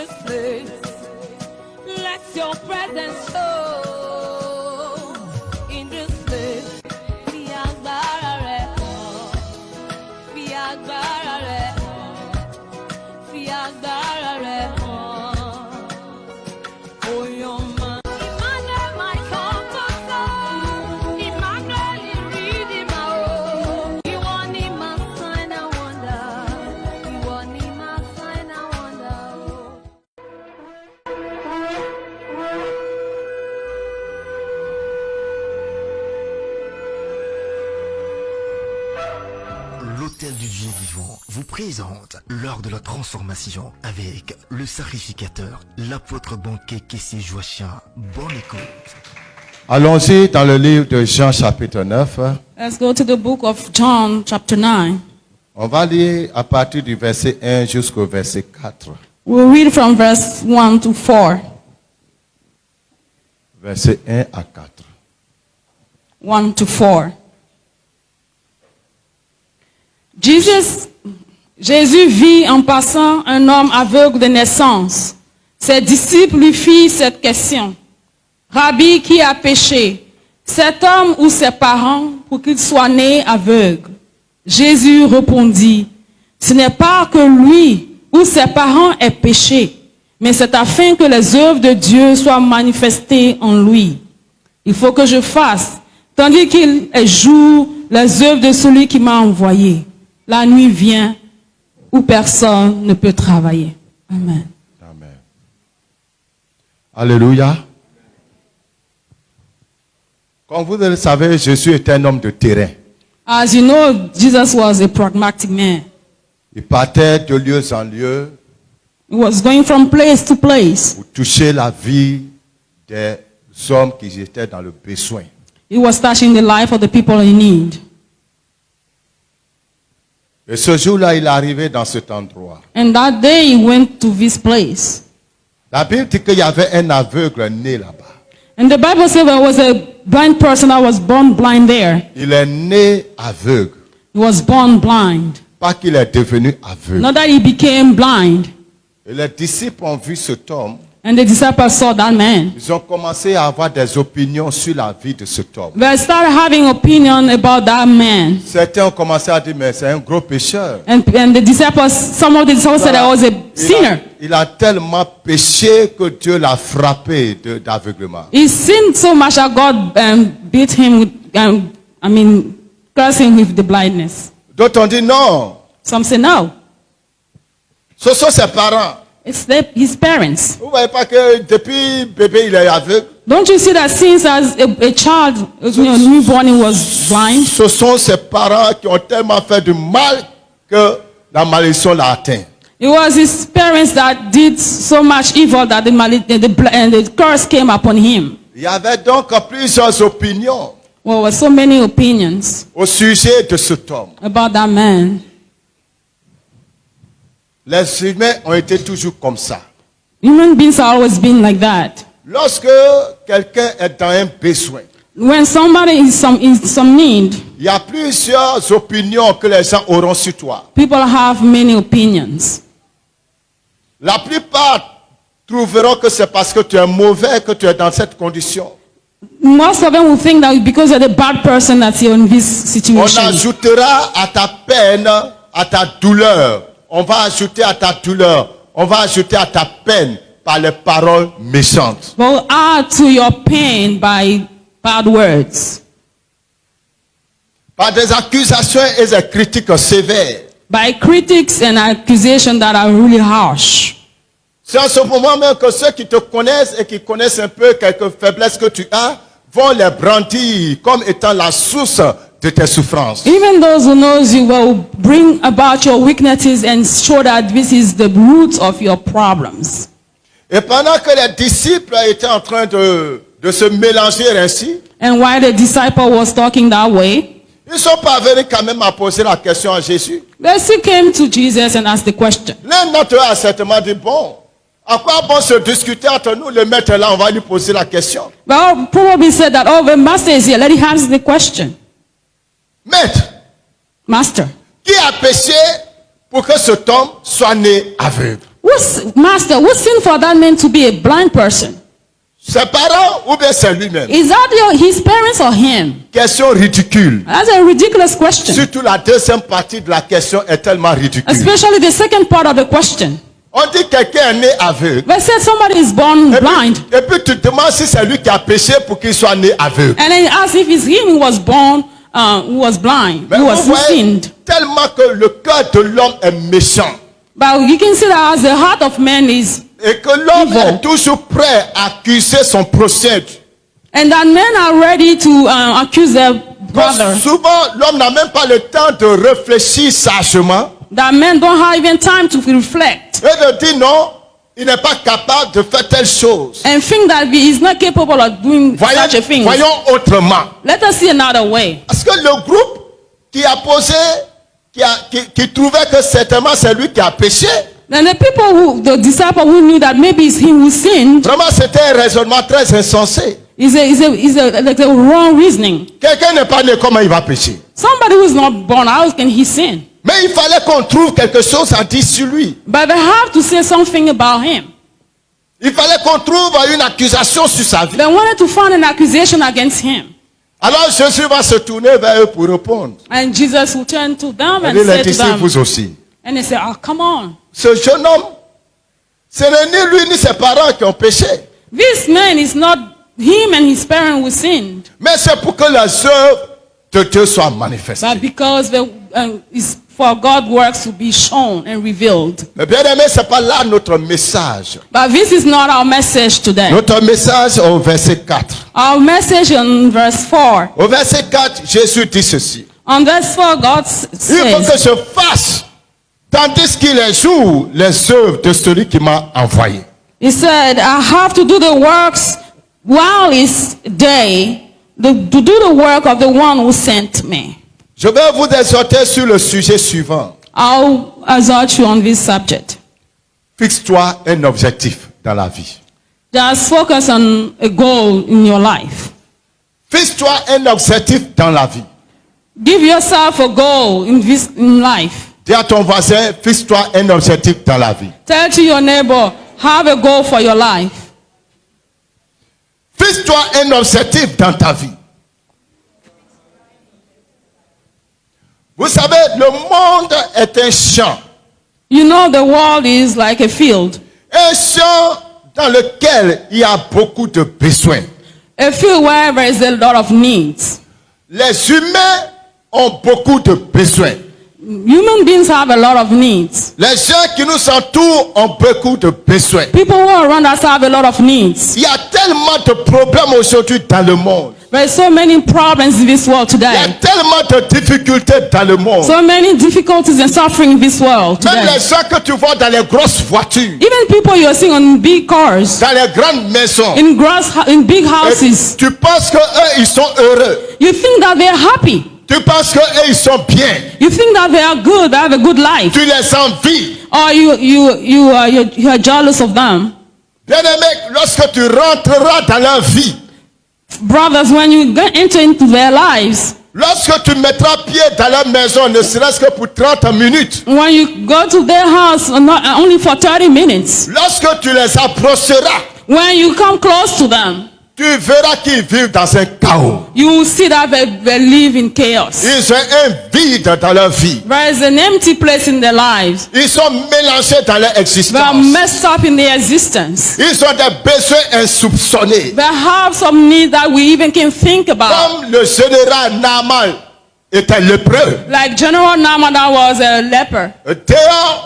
this place. Let your presence show in this place. Fi agbára rẹ̀ hàn, fi agbára rẹ̀ hàn, fi agbára rẹ̀ hàn. Oh, your man. Emmanuel, my comforter. Emmanuel, Redeemer. You want him, my sign and wonder. You want him, my sign and wonder. L'Hôtel du Dieu vivant vous présente lors de la transformation avec le sacrificateur, l'apôtre banquet Kessé Joachim. Bonne écoute. Allons-y dans le livre de Jean chapitre 9. Let's go to the book of John, chapter 9. On va lire à partir du verset 1 jusqu'au verset 4. We'll read from verse 1 to 4. Verset 1 à 4. 1 to 4. Jésus vit en passant un homme aveugle de naissance. Ses disciples lui firent cette question. Rabbi, qui a péché, cet homme ou ses parents, pour qu'il soit né aveugle? Jésus répondit, ce n'est pas que lui ou ses parents aient péché, mais c'est afin que les œuvres de Dieu soient manifestées en lui. Il faut que je fasse, tandis qu'il est jour, les œuvres de celui qui m'a envoyé. La nuit vient où personne ne peut travailler. Amen. Amen. Alléluia. Comme vous le savez, Jésus est un homme de terrain. As you know, Jesus was a pragmatic man. Il partait de lieu en lieu He was going from place to place. pour toucher la vie des hommes qui étaient dans le besoin. He was touching the life of the people in need. Et ce jour-là, il est arrivé dans cet endroit. And that day he went to this place. La Bible dit qu'il y avait un aveugle né là-bas. And the Bible says there was a blind person that was born blind there. Il est né aveugle. He was born blind. Pas qu'il est devenu aveugle. Not that he became blind. Et les disciples ont vu cet homme. And the disciples saw that man. Ils ont commencé à avoir des opinions sur la vie de cet homme. They started having opinion about that man. Certains ont commencé à dire, mais c'est un gros pécheur. And the disciples, some of the disciples said I was a sinner. Il a tellement péché que Dieu l'a frappé d'aveuglement. He sinned so much that God beat him with, cursed him with the blindness. D'autres ont dit non. Some say no. Ce sont ses parents. It's his parents. Vous ne voyez pas que depuis bébé il est aveugle? Don't you see that since as a child, newborn, he was blind? Ce sont ses parents qui ont tellement fait du mal que la malédiction l'a atteint. It was his parents that did so much evil that the curse came upon him. Il y avait donc plusieurs opinions Well, there were so many opinions au sujet de cet homme. about that man. Les humains ont été toujours comme ça. Human beings have always been like that. Lorsque quelqu'un est dans un besoin, When somebody is in some need, il y a plusieurs opinions que les gens auront sur toi. people have many opinions. La plupart trouveront que c'est parce que tu es mauvais que tu es dans cette condition. Most of them will think that because you're the bad person that you're in this On situation. ajoutera à ta peine, à ta douleur. On va ajouter à ta douleur. On va ajouter à ta peine par les paroles méchantes. Will add to your pain by bad words, Par des accusations et des critiques sévères. by critics and accusations that are really harsh. C'est en ce moment même que ceux qui te connaissent et qui connaissent un peu quelques faiblesses que tu as vont les brandir comme étant la source de tes souffrances. Even those who knows you will bring about your weaknesses and show that this is the root of your problems. Et pendant que les disciples étaient en train de se mélanger ainsi, And while the disciple was talking that way, ils sont parvenus quand même à poser la question à Jésus. they still came to Jesus and asked the question. L'un d'entre eux a certainement dit, bon, à quoi bon se discuter entre nous, le maître là, on va lui poser la question. Well, probably said that, oh, the master is here. Let him ask the question. Maître, Master, qui a péché pour que cet homme soit né aveugle? Master, who sinned for that man to be a blind person? Ses parents ou bien c'est lui-même? Is that his parents or him? Question ridicule. That's a ridiculous question. Surtout la deuxième partie de la question est tellement ridicule. Especially the second part of the question. On dit que quelqu'un est né aveugle. They said somebody is born blind. Et puis tu te demandes si c'est lui qui a péché pour qu'il soit né aveugle. And then ask if it's him who was born, who was blind, Mais who vous voyez sinned. tellement que le cœur de l'homme est méchant. But you can see that as the heart of man is, Et que l'homme Evil. est toujours prêt à accuser son prochain. and that men are ready to accuse their brother. Donc, souvent, l'homme n'a même pas le temps de réfléchir sagement That men don't have even time to reflect et de dire non, il n'est pas capable de faire telle chose. and think that he is not capable of doing such a thing. Voyons autrement. Let us see another way. Parce que le groupe qui a posé, qui trouvait que certainement c'est lui qui a péché, Then the disciple who knew that maybe it's him who sinned, vraiment c'était un raisonnement très insensé. is like a wrong reasoning. Quelqu'un n'est pas né, comment il va pécher? Somebody who is not born, how can he sin? Mais il fallait qu'on trouve quelque chose à dire sur lui. But they have to say something about him. Il fallait qu'on trouve une accusation sur sa vie. They wanted to find an accusation against him. Alors Jésus va se tourner vers eux pour répondre. And Jesus will turn to them Et and les say to disciples them, vous aussi. and they say, oh, come on. Ce jeune homme, ce n'est ni lui ni ses parents qui ont péché. This man is not him and his parents who sinned, Mais c'est pour que les œuvres de Dieu soient manifestées. but because it's for God's works to be shown and revealed. Mais bien aimé, ce n'est pas là notre message. But this is not our message today. Notre message au verset 4. Our message on verse 4. Au verset 4, Jésus dit ceci. On verse 4, God Il faut que says, je fasse, tandis qu'il est jour, les œuvres de celui qui m'a envoyé. He said, I have to do the works while it's day, to do the work of the one who sent me. Je vais vous exhorter sur le sujet suivant. I'll exhort you on this subject. Fixe-toi un objectif dans la vie. Just focus on a goal in your life. Fixe-toi un objectif dans la vie. Give yourself a goal in life. Dis à ton voisin, fixe-toi un objectif dans la vie. Tell to your neighbor, have a goal for your life. Fixe-toi un objectif dans ta vie. Vous savez, le monde est un champ. You know the world is like a field. Un champ dans lequel il y a beaucoup de besoins. A field where there is a lot of needs. Les humains ont beaucoup de besoins. Human beings have a lot of needs. Les gens qui nous entourent ont beaucoup de besoins. People who are around us have a lot of needs. Il y a tellement de problèmes aujourd'hui dans le monde. There are so many problems in this world Il y a today. tellement de difficultés dans le monde. So many difficulties and suffering in this world Même today. les gens que tu vois dans les grosses voitures, Even people you're seeing on big cars, dans les grandes maisons, in big et houses, tu penses qu'eux, ils sont heureux. you think that they're happy. Tu penses qu'eux, ils sont bien. You think that they are good, they have a good life. Tu les envies. Or you are jealous of them. Bien-aimé, lorsque tu rentreras dans leur vie, Brothers, when you enter into their lives, lorsque tu mettras pied dans leur maison, ne serait-ce que pour 30 minutes, when you go to their house, not only for 30 minutes, lorsque tu les approcheras, when you come close to them, tu verras qu'ils vivent dans un chaos. you will see that they live in chaos. Ils ont un vide dans leur vie. There is an empty place in their lives. Ils sont mélangés dans leur They are existence. messed up in their existence. Ils ont des besoins insoupçonnés. They have some needs that we even can think about. Comme le général Naaman était lépreux. Like General Naaman that was a leper. Dehors,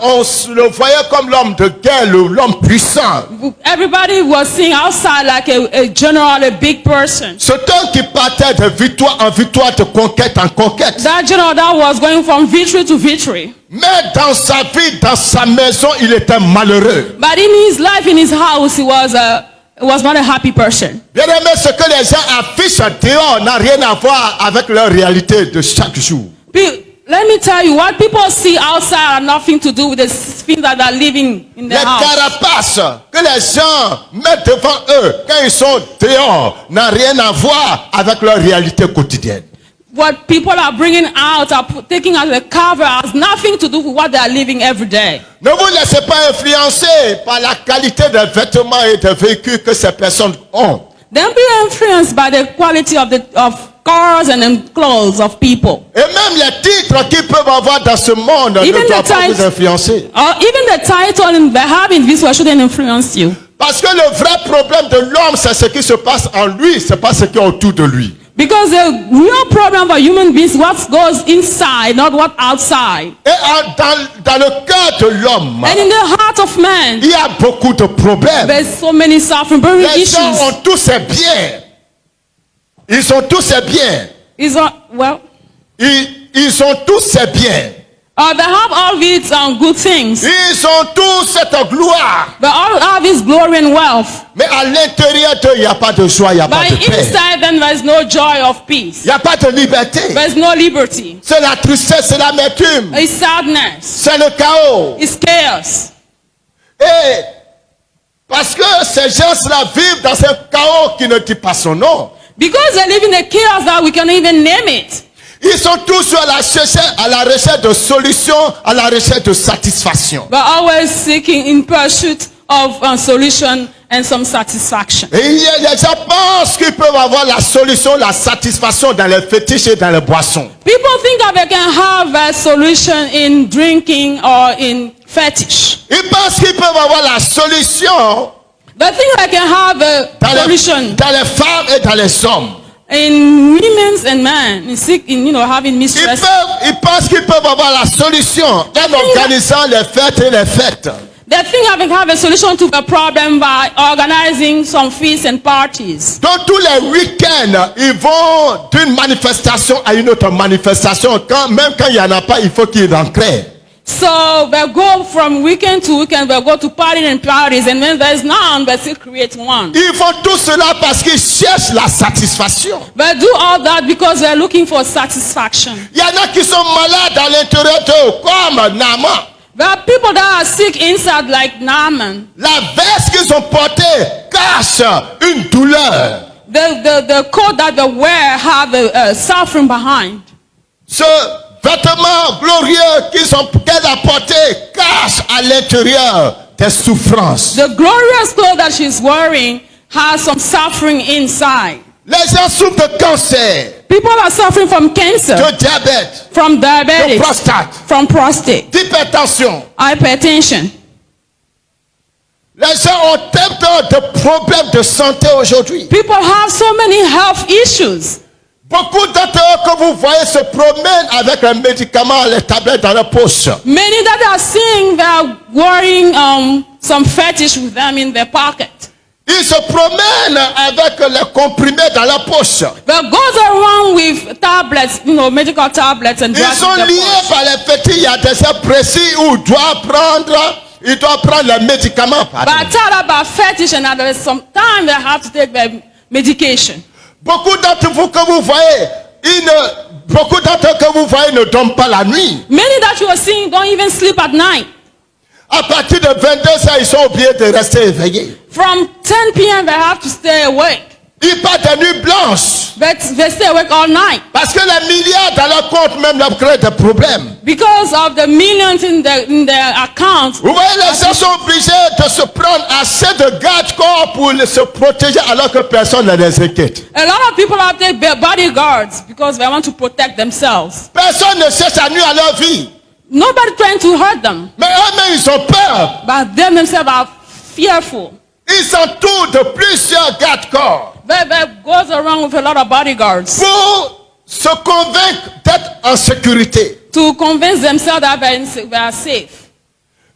on le voyait comme l'homme de guerre, l'homme puissant. Everybody was seeing outside like a general, a big person. Ce homme qui partait de victoire en victoire, de conquête en conquête. That general that was going from victory to victory. Mais dans sa vie, dans sa maison, il était malheureux. But in his life, in his house, he was not a happy person. Bien aimé, ce que les gens affichent dehors n'a rien à voir avec leur réalité de chaque jour. Let me tell you, what people see outside have nothing to do with the things that are living in Les their house. carapaces que les gens mettent devant eux quand ils sont dehors n'a rien à voir avec leur réalité quotidienne. what people are bringing out, taking as a cover, has nothing to do with what they are living every day. Ne vous laissez pas influencer par la qualité des vêtements et des véhicules que ces personnes ont. Don't be influenced by the quality of cars and the clothes of people. Et même les titres qu'ils peuvent avoir dans ce monde ne doivent pas vous influencer. Or even the title they have in this world shouldn't influence you. Parce que le vrai problème de l'homme, c'est ce qui se passe en lui, c'est pas ce qui est autour de lui. Because the real problem for human beings is what goes inside, not what outside. Et dans le cœur de l'homme, And in the heart of man, il y a beaucoup de problèmes. there's so many suffering, very Les issues. gens ont tous ces biens. Ils ont tous ces biens. Ils ont tous ces biens. They have all these good things. Ils ont tous cette gloire. They all have this glory and wealth. Mais à l'intérieur d'eux, il n'y a pas de joie, il n'y a pas But de paix. inside them, there is no joy of peace. Il n'y a pas de liberté. There is no liberty. C'est la tristesse, c'est l'amertume. It's sadness. C'est le chaos. It's chaos. Et parce que ces gens-là vivent dans un chaos qui ne dit pas son nom. Because they live in a chaos that we can't even name it. Ils sont tous à la recherche de solutions, à la recherche de satisfaction. But always seeking in pursuit of a solution and some satisfaction. Et les gens pensent qu'ils peuvent avoir la solution, la satisfaction dans les fétiches et dans les boissons. People think that they can have a solution in drinking or in fetish. Ils pensent qu'ils peuvent avoir la solution They think they can have a solution dans les femmes et dans les hommes. in women and men, in having mistress. Ils pensent qu'ils peuvent avoir la solution en organisant les fêtes et les fêtes. They think they can have a solution to the problem by organizing some feasts and parties. Donc tous les week-ends, ils vont d'une manifestation à une autre manifestation. Même quand il n'y en a pas, il faut qu'ils en créent. So they go from weekend to weekend, they go to parties and parties, and when there's none, they still create one. Ils font tout cela parce qu'ils cherchent la satisfaction. They do all that because they're looking for satisfaction. Il y en a qui sont malades à l'intérieur d'eux, comme Naaman. There are people that are sick inside like Naaman. La veste qu'ils ont portée cache une douleur. The coat that they wear have a suffering behind. Ce vêtement glorieux qu'elle a porté cache à l'intérieur des souffrances. The glorious clothes that she's wearing has some suffering inside. Les gens souffrent de cancer, People are suffering from cancer, de diabète, from de diabetes, prostate, from prostate, d'hypertension. hypertension. Les gens ont tellement de problèmes de santé aujourd'hui. People have so many health issues. Beaucoup d'entre eux que vous voyez se promènent avec un médicament, les tablettes dans la poche. Many that are seeing, they are wearing some fetish with them in their pocket. Ils se promènent avec les comprimés dans la poche. That goes around with tablets, medical tablets and drugs. Ils sont in their liés pocket. par les fétiches. Il y a des heures précis où ils doivent prendre les médicaments. Pardon. But tell about fetish, and at some time they have to take their medication. Beaucoup d'entre vous que vous voyez, ne dorment pas la nuit. Many that you are seeing don't even sleep at night. À partir de 22h, ils sont obligés de rester éveillés. From 10 p.m. they have to stay awake. Ils partent de nuit blanche. But they stay awake all night. Parce que les milliards dans leur compte même leur créent des problèmes. Because of the millions in their account. Vous voyez, les gens sont obligés de se prendre assez de garde-corps pour se protéger alors que personne ne les inquiète. A lot of people have to take bodyguards because they want to protect themselves. Personne ne cherche à nuire à leur vie. Nobody trying to hurt them. Mais eux-mêmes, ils ont peur. But them themselves are fearful. Ils s'entourent de plusieurs garde-corps. They goes around with a lot of bodyguards. Pour se convaincre d'être en sécurité. To convince themselves that they are safe.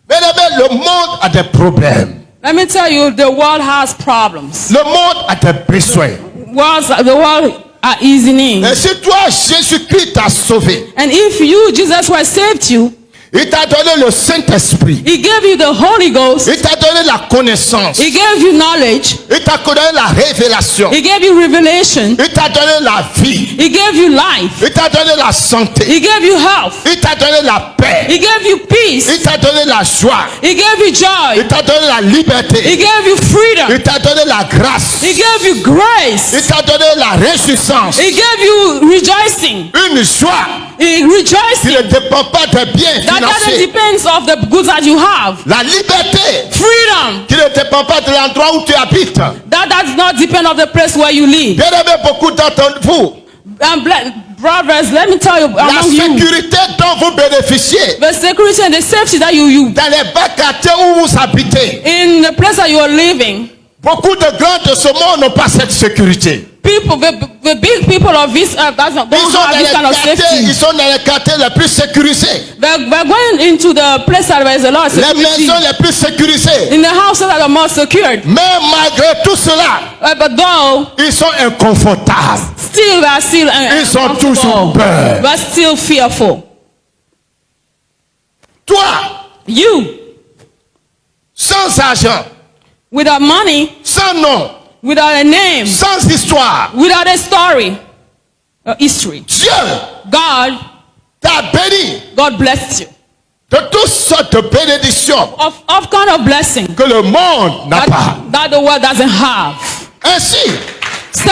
Mais le monde a des problèmes. Let me tell you, the world has problems. Le monde a des besoins. The world are easy needs. Et si toi, Jésus-Christ t'a sauvé, And if you, Jesus Christ, saved you, Il t'a donné le Saint-Esprit. He gave you the Holy Ghost. Il t'a donné la connaissance. He gave you knowledge. Il t'a donné la révélation. He gave you revelation. Il t'a donné la vie. He gave you life. Il t'a donné la santé. He gave you health. Il t'a donné la paix. He gave you peace. Il t'a donné la joie. He gave you joy. Il t'a donné la He liberté. gave you freedom. Il t'a donné la grâce. He gave you grace. Il t'a donné la réjouissance. He gave you rejoicing. Une joie He qui rejoicing. ne dépend pas des biens That doesn't financiers. depend of the goods that you have. La liberté Freedom. qui ne dépend pas de l'endroit où tu habites. That does not depend on the place where you live. Bien aimé, beaucoup d'entre vous, Brothers, let me tell you, la among you, sécurité dont vous bénéficiez the security and the safety that you dans les bas quartiers où vous habitez, in the place that you are living, beaucoup de grands de ce monde n'ont pas cette sécurité. people, the big people of this earth, don't Ils sont, have dans this kind of les quartiers, safety. ils sont dans les quartiers les plus sécurisés, They're going into the place that there is a lot of les security, maisons les plus sécurisées. in the houses that are more secured. Mais malgré tout cela, But though, ils sont inconfortables. still they are still Ils sont toujours peur. but still fearful. Toi, You, sans argent, without money, sans nom, without a name, sans histoire, without a story, a history, Dieu God, t'a béni God blessed you. de toutes sortes de bénédictions Of kind of blessing que le monde n'a pas. that the world doesn't have. Ainsi, So,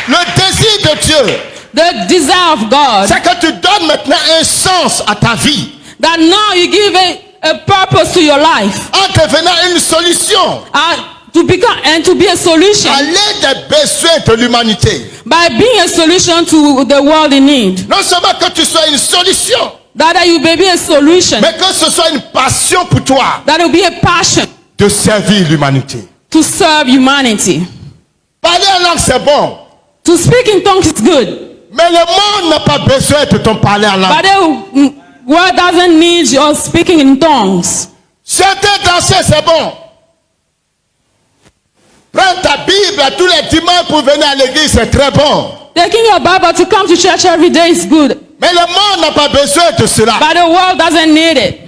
le désir de Dieu, the desire of God, c'est que tu donnes maintenant un sens à ta vie that now you give a purpose to your life, en devenant une solution to become and to be a solution, à l'aide des besoins de l'humanité. by being a solution to the world in need. Non seulement que tu sois une solution, That you may be a solution, mais que ce soit une passion pour toi that will be a passion de servir l'humanité. to serve humanity. Parler en langue, c'est bon, To speak in tongues is good, mais le monde n'a pas besoin de ton parler en langue. but the world doesn't need your speaking in tongues. Certains danser, c'est bon. Prends ta Bible tous les dimanches pour venir à l'église, c'est très bon. Taking your Bible to come to church every day is good, Mais le monde n'a pas besoin de cela. but the world doesn't need it.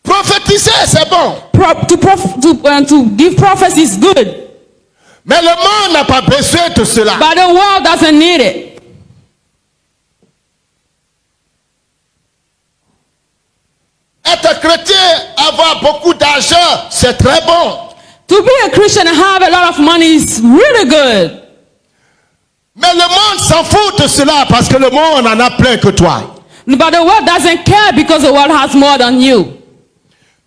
Prophétiser, c'est bon. To give prophecy is good, Mais le monde n'a pas besoin de cela. but the world doesn't need it. Être chrétien, avoir beaucoup d'argent, c'est très bon. To be a Christian and have a lot of money is really good, Mais le monde s'en fout de cela parce que le monde en a plein que toi. but the world doesn't care because the world has more than you.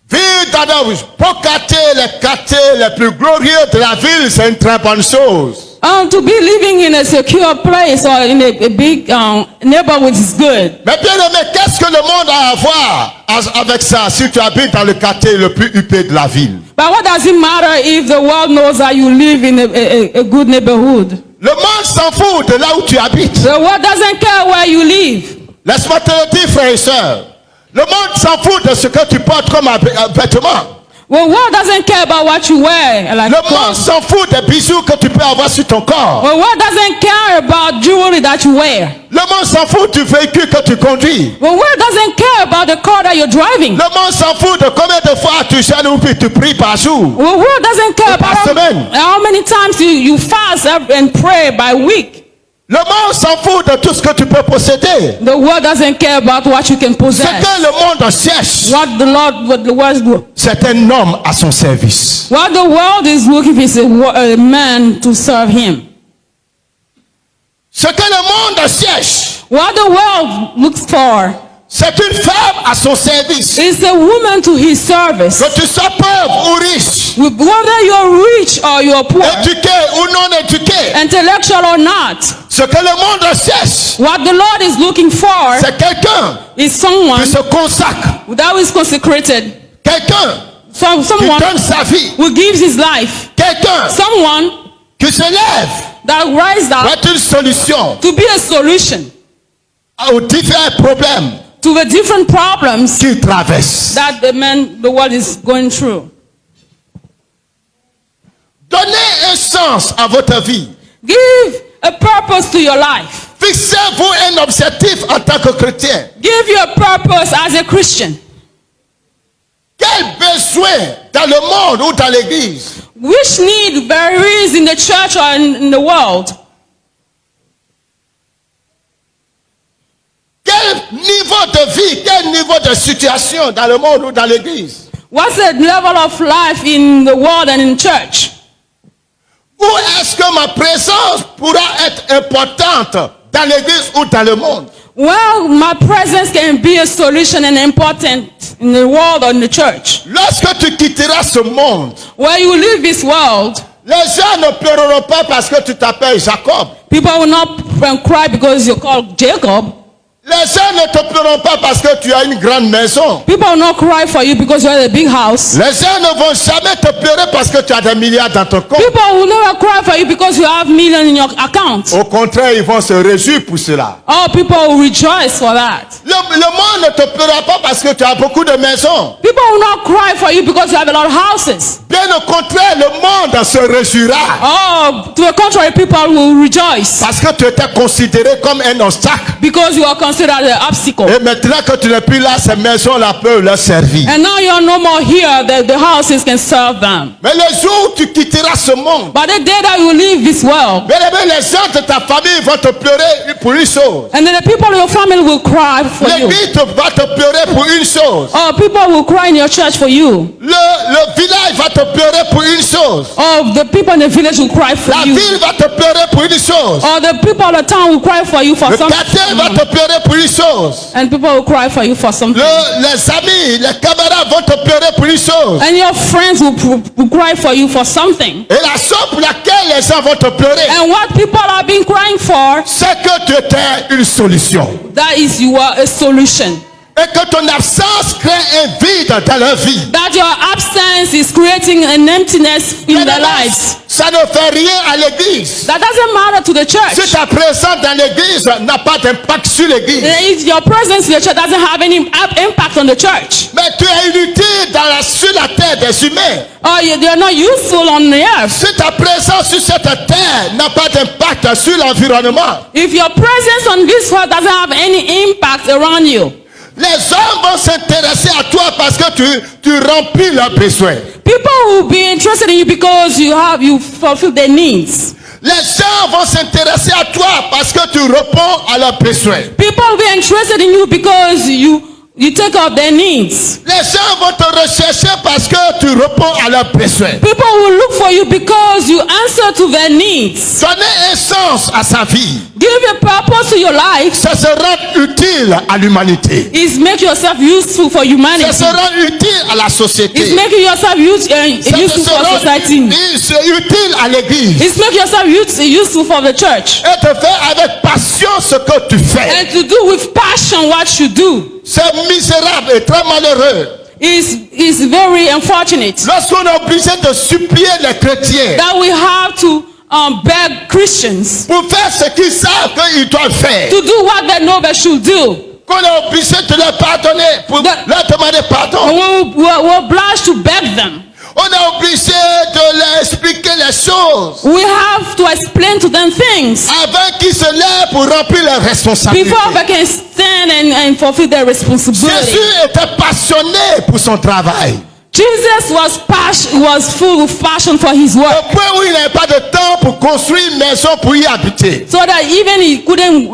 Vivre dans les beaux quartiers, les quartiers les plus glorieux de la ville, c'est une très bonne chose. To be living in a secure place or in a big neighborhood is good. Mais bien aimé, qu'est-ce que le monde a à voir avec ça si tu habites dans le quartier le plus huppé de la ville? But what does it matter if the world knows that you live in a good neighborhood? Le monde s'en fout de là où tu habites. The world doesn't care where you live. Laisse-moi te le dire, frères et sœurs. Le monde s'en fout de ce que tu portes comme vêtement. The world doesn't care about what you wear. Like Le monde clothes. s'en fout des bijoux que tu peux avoir sur ton corps. The world doesn't care about jewelry that you wear. Le monde s'en fout du véhicule que tu conduis. The world doesn't care about the car that you're driving. Le monde s'en fout de combien de fois tu jeûnes ou puis tu pries par jour. The world doesn't care Par about semaine. how many times you fast and pray by week. Le monde s'en fout de tout ce que tu peux posséder. The world doesn't care about what you can Ce possess. que le monde cherche, What the world c'est un homme à son service. what the world is looking for is a man to serve him. Ce que le monde cherche, What the world looks for c'est une femme à son service. is a woman to his service. Que tu sois pauvre ou riche, Whether you're rich or you're poor, éduqué ou non éduqué, intellectual or not, ce que le monde cherche, what the Lord is looking for c'est quelqu'un is someone qui se consacre, that is consecrated, quelqu'un qui someone donne sa vie, who gives his life, quelqu'un someone qui se lève that rises pour up être une solution to be a solution aux différents problèmes to the different problems qu'il traverse. that the world is going through. Donnez un sens à votre vie. Give a purpose to your life. Fixez-vous un objectif en tant que chrétien. Give you a purpose as a Christian. Quel besoin dans le monde ou dans l'église Which need there is in the church or in the world? Quel niveau de vie, quel niveau de situation dans le monde ou dans l'église? What's the level of life in the world and in church? Où est-ce que ma présence pourra être importante dans l'église ou dans le monde? Well, my presence can be a solution and important in the world or in the church. Lorsque tu quitteras ce monde, Where you leave this world, les gens ne pleureront pas parce que tu t'appelles Jacob. people will not cry because you're called Jacob. Les gens ne te pleureront pas parce que tu as une grande maison. People will not cry for you because you have a big house. Les gens ne vont jamais te pleurer parce que tu as des milliards dans ton compte. People will never cry for you because you have millions in your account. Au contraire, ils vont se réjouir pour cela. Oh, people will rejoice for that. Le monde ne te pleurera pas parce que tu as beaucoup de maisons. People will not cry for you because you have a lot of houses. Bien au contraire, le monde se réjouira. Oh, to the contrary, people will rejoice Parce que tu étais considéré comme un obstacle. because you are considered an obstacle. Et maintenant que tu n'es plus là, ces maisons-là peuvent leur servir. And now you are no more here, the houses can serve them. Mais le jour où tu quitteras ce monde, But the day that you leave this world, bien aimé, les gens de ta famille vont te pleurer pour une chose. and then the people in your family will cry for you. L'église va te pleurer pour une chose. Oh, people will cry in your church for you. Le village va te pleurer pour une chose. Oh, the people in the village will cry for La you. ville va te pleurer pour une chose. Or the people of the town will cry for you for Le something. quartier va te pleurer pour une chose. And people will cry for you for something. Les amis, les camarades vont te pleurer pour une chose. And your friends will cry for you for something. Et la chose pour laquelle les gens vont te pleurer, And what people have been crying for, c'est que tu étais une solution. that is you are a solution. Et que ton absence crée un vide dans leur vie. That your absence is creating an emptiness in their lives. Ça ne fait rien à l'église. That doesn't matter to the Si church. ta présence dans l'église n'a pas d'impact sur l'église. If your presence in the church doesn't have any impact on the church. Mais tu es inutile sur la terre des humains. Oh, they are not useful on the earth. Si ta présence sur cette terre n'a pas d'impact sur l'environnement, If your presence on this world doesn't have any impact around you. les hommes vont s'intéresser à toi parce que tu remplis leurs besoins. People will be interested in you because you fulfill their needs. Les gens vont s'intéresser à toi parce que tu réponds à leurs besoins. People will be interested in you because you take care of their needs. Les gens vont te rechercher parce que tu réponds à leurs besoins. People will look for you because you answer to their needs. Donner un sens à sa vie, Give a purpose to your life ça se rend utile à l'humanité. is make yourself useful for Ça humanity. se rend utile à la It's société. making yourself Ça useful se for rend society. utile à l'église. It's making yourself useful for the church. Et de faire avec passion ce que tu fais. And to do with passion what you do C'est misérable et très malheureux is very unfortunate. lorsqu'on est obligé de supplier les chrétiens That we have to beg Christians pour faire ce qu'ils savent qu'ils doivent faire. to do what they know they should do. Qu'on est obligé de leur pardonner, pour leur demander And pardon. we're obliged to beg them. On est obligé de leur expliquer les choses We have to explain to them things avant qu'ils se lèvent pour remplir leurs responsabilités. before they can stand and fulfill their responsibility. Jésus était passionné pour son travail. Jesus was full of passion for his work, Au point où il n'avait pas de temps pour construire une maison pour y habiter. so that even he couldn't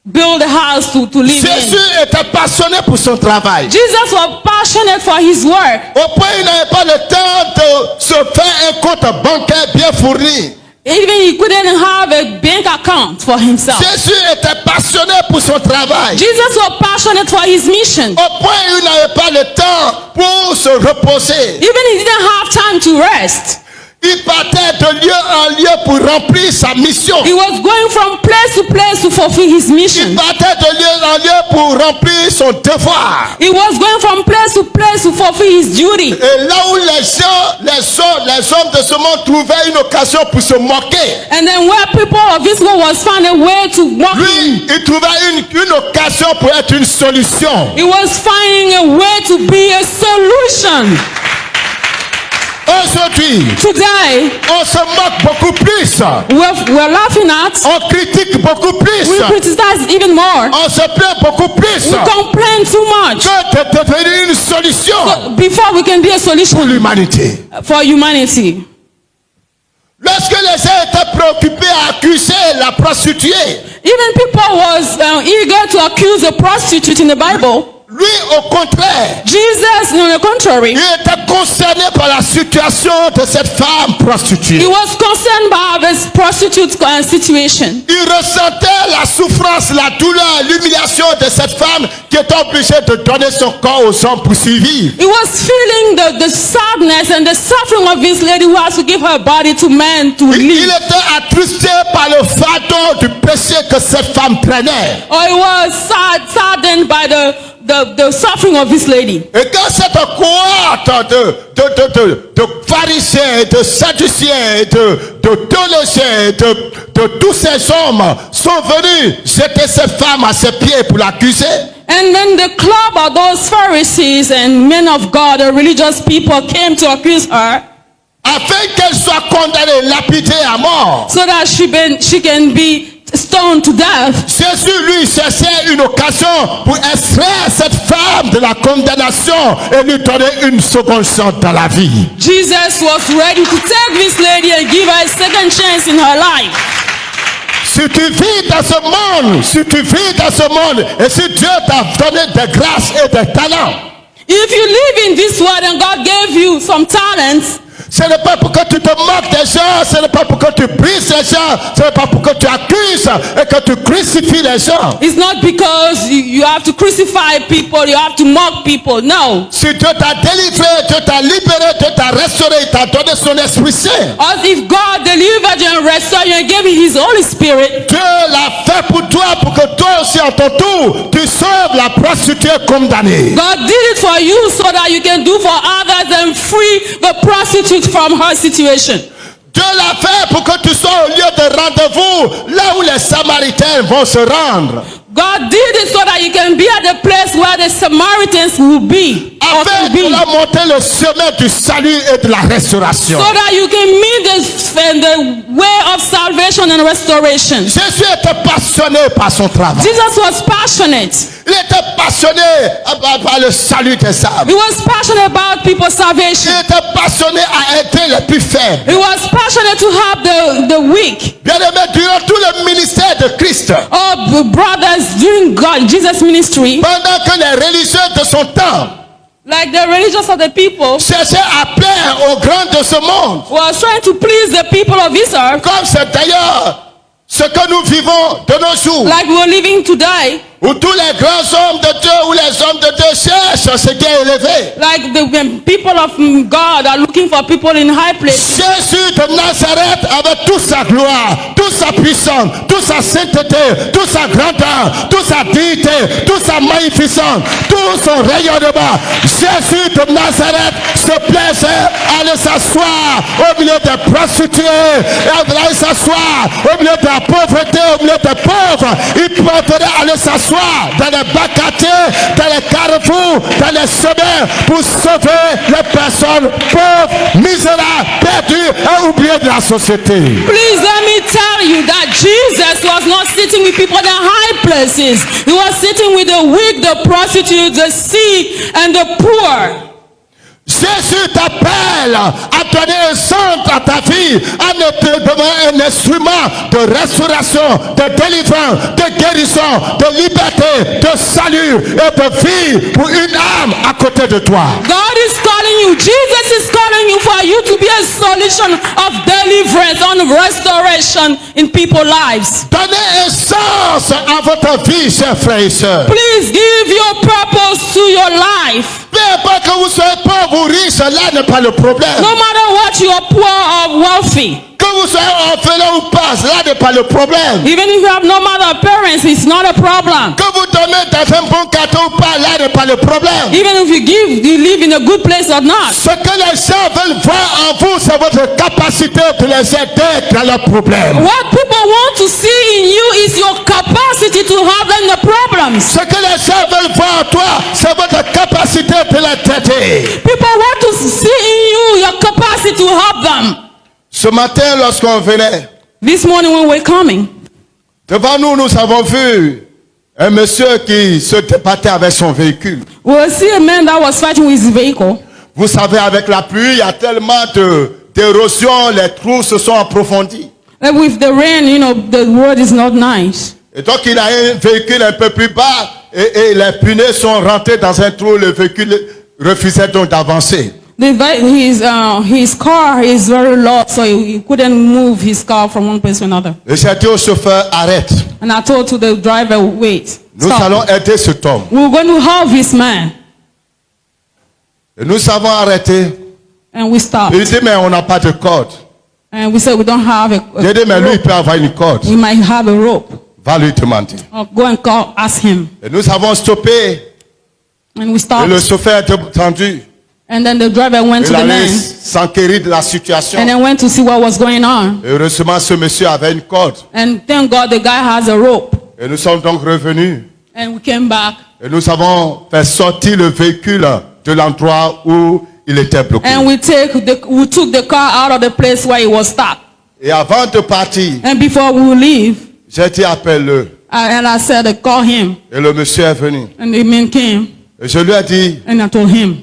build a house to live Jésus in. était passionné pour son travail. Jesus was passionate for his work, Au point où il n'avait pas le temps de se faire un compte bancaire bien fourni. even he couldn't have a bank account for himself. Jésus était passionné pour son travail. Jesus was passionate for his mission. Au point où il n'avait pas le temps pour se reposer. Even he didn't have time to rest. Il partait de lieu en lieu pour remplir sa mission. He was going from place to fulfill his Il mission. partait de lieu en lieu pour remplir son devoir. He was going from place to fulfill his duty. Et là où les hommes de ce monde trouvaient une occasion pour se moquer, And then where people of this world was found a way to mock him, lui, il trouvait une occasion pour être une solution. he was finding a way to be a solution. Aujourd'hui, Today, on se moque beaucoup plus. we're laughing at, On critique beaucoup plus. we criticize even more, On se plaint beaucoup plus. we complain too much Que de devenir une solution before we can be a solution pour l'humanité. for humanity. Lorsque les gens étaient préoccupés à accuser la prostituée, Even people was eager to accuse a prostitute in the Bible. lui, au contraire, Jesus, on the contrary, il était concerné par la situation de cette femme prostituée. he was concerned by this prostitute situation. Il ressentait la souffrance, la douleur, l'humiliation de cette femme qui était obligée de donner son corps aux hommes pour survivre. He was feeling the sadness and the suffering of this lady who has to give her body to men to Il live. était attristé par le fardeau du péché que cette femme prenait. Or he was saddened by the suffering of this lady. Et quand cette cohorte de pharisiens, de sadduciens, de théologiens, de tous ces hommes sont venus jeter cette femme à ses pieds pour l'accuser, And then the club of those Pharisees and men of God, the religious people, came to accuse her afin qu'elle soit condamnée, lapidée à mort. so that she can be stoned to death. Jésus, lui, cherchait une occasion pour extraire cette femme de la condamnation et lui donner une seconde chance dans la vie. Jesus was ready to take this lady and give her a second chance in her life. Si tu vis dans ce monde, et si Dieu t'a donné des grâces et des talents, If you live in this world and God gave you some talents, ce n'est pas pour que tu te moques des gens, ce n'est pas pour que tu brises les gens, ce n'est pas pour que tu accuses et que tu crucifies les gens. it's not because you have to crucify people, you have to mock people. No. Si Dieu t'a délivré, Dieu t'a libéré, Dieu t'a restauré, il t'a donné son Esprit Saint. As if God delivered you and restored you and gave you His Holy Spirit, Dieu l'a fait pour toi, pour que toi aussi en ton tour, tu sauves la prostituée condamnée. God did it for you so that you can do for others and free the prostitute from her situation. Dieu l'a fait pour que tu sois au lieu de rendez-vous, là où les Samaritains vont se rendre. God did it so that you can be at the place where the Samaritans will be. Or Afin to be. de leur montrer le chemin du salut et de la restauration. So that you can meet the way of salvation and restoration. Jésus était passionné par son travail. Jesus was passionate. Il était passionné par le salut des âmes. He was passionate about people's Il salvation. était passionné à aider les plus faibles. He was passionate to help the weak. Bien-aimé, durant tout le ministère de Christ, Oh, brothers, during Jesus' ministry, pendant que les religieux de son temps like the religious of the people, cherchaient à plaire aux grands de ce monde, was trying to please the people of this earth, comme c'est d'ailleurs ce que nous vivons de nos jours, like we're living today, où tous les grands hommes de Dieu ou les hommes de Dieu cherchent ce qui est élevé. like the people of God are looking for people in high places. Jésus de Nazareth avec toute sa gloire, toute sa puissance, toute sa sainteté, toute sa grandeur, toute sa dignité, toute sa magnificence, tout son rayonnement. Jésus de Nazareth se plaisait à aller s'asseoir au milieu des prostituées, et à aller s'asseoir au milieu de la pauvreté, au milieu des pauvres. Il préférait aller s'asseoir dans les bas quartiers, dans les carrefours, dans les chemins pour sauver les personnes pauvres, misérables, perdues et oubliées de la société. Please let me tell you that Jesus was not sitting with people in high places. He was sitting with the weak, the prostitutes, the sick, and the poor. Jésus t'appelle à donner un centre à ta vie, à te donner un instrument de restauration, de délivrance, de guérison, de liberté, de salut et de vie pour une âme à côté de toi. God is calling you. Jesus is calling you for you to be a solution of deliverance and restoration in people's lives. Donnez un sens à votre vie, chers frères et sœurs. Please give your purpose to your life. Peu importe que vous soyez pauvre ou riche, là n'est pas le problème. No matter what you are poor or wealthy. Que vous soyez orphelin ou pas, là n'est pas le problème. Even if you have no mother or parents, it's not a problem. Que vous dormez dans un bon quartier ou pas, là n'est pas le problème. Even if you live in a good place or not. Ce que les gens veulent voir en vous, c'est votre capacité de les aider dans leurs problèmes. What people want to see in you is your capacity to help them in the problems. Ce que les gens veulent voir en toi, c'est votre capacité de les traiter. People want to see in you your capacity to help them. Ce matin, lorsqu'on venait, This morning when we're coming, devant nous, nous avons vu un monsieur qui se débattait avec son véhicule. we'll see a man that was fighting with his vehicle. Vous savez, avec la pluie, il y a tellement d'érosion, les trous se sont approfondis. And with the rain, you know, the road is not nice. Et donc, il a un véhicule un peu plus bas et les pneus sont rentrés dans un trou. Le véhicule refusait donc d'avancer. His car is very low, so he couldn't move his car from one place to another. Et j'ai dit au chauffeur, arrête. And I told to the driver, wait, Nous stop. allons aider cet homme. We're going to help this man. Et nous avons arrêté. And we stopped. Il dit, mais on n'a pas de corde. And we said, we don't have a J'ai dit, mais lui, il rope. peut avoir une corde. We might have a rope. Va lui demander. Or go and ask him. Et nous avons stoppé. And we Et stopped. le chauffeur a entendu. And then the driver went to Il the allait man s'enquérir de la situation. and then went to see what was going on. Et heureusement, ce monsieur avait une corde. And thank God the guy has a rope. Et nous sommes donc revenus. And we came back. Et nous avons fait sortir le véhicule de l'endroit où il était bloqué. And we took the car out of the place where it was stuck. Et avant de partir, And before we leave, j'ai dit appelle-le. I said, call him. Et le monsieur est venu. And the man came. Et je lui ai dit, And I told him.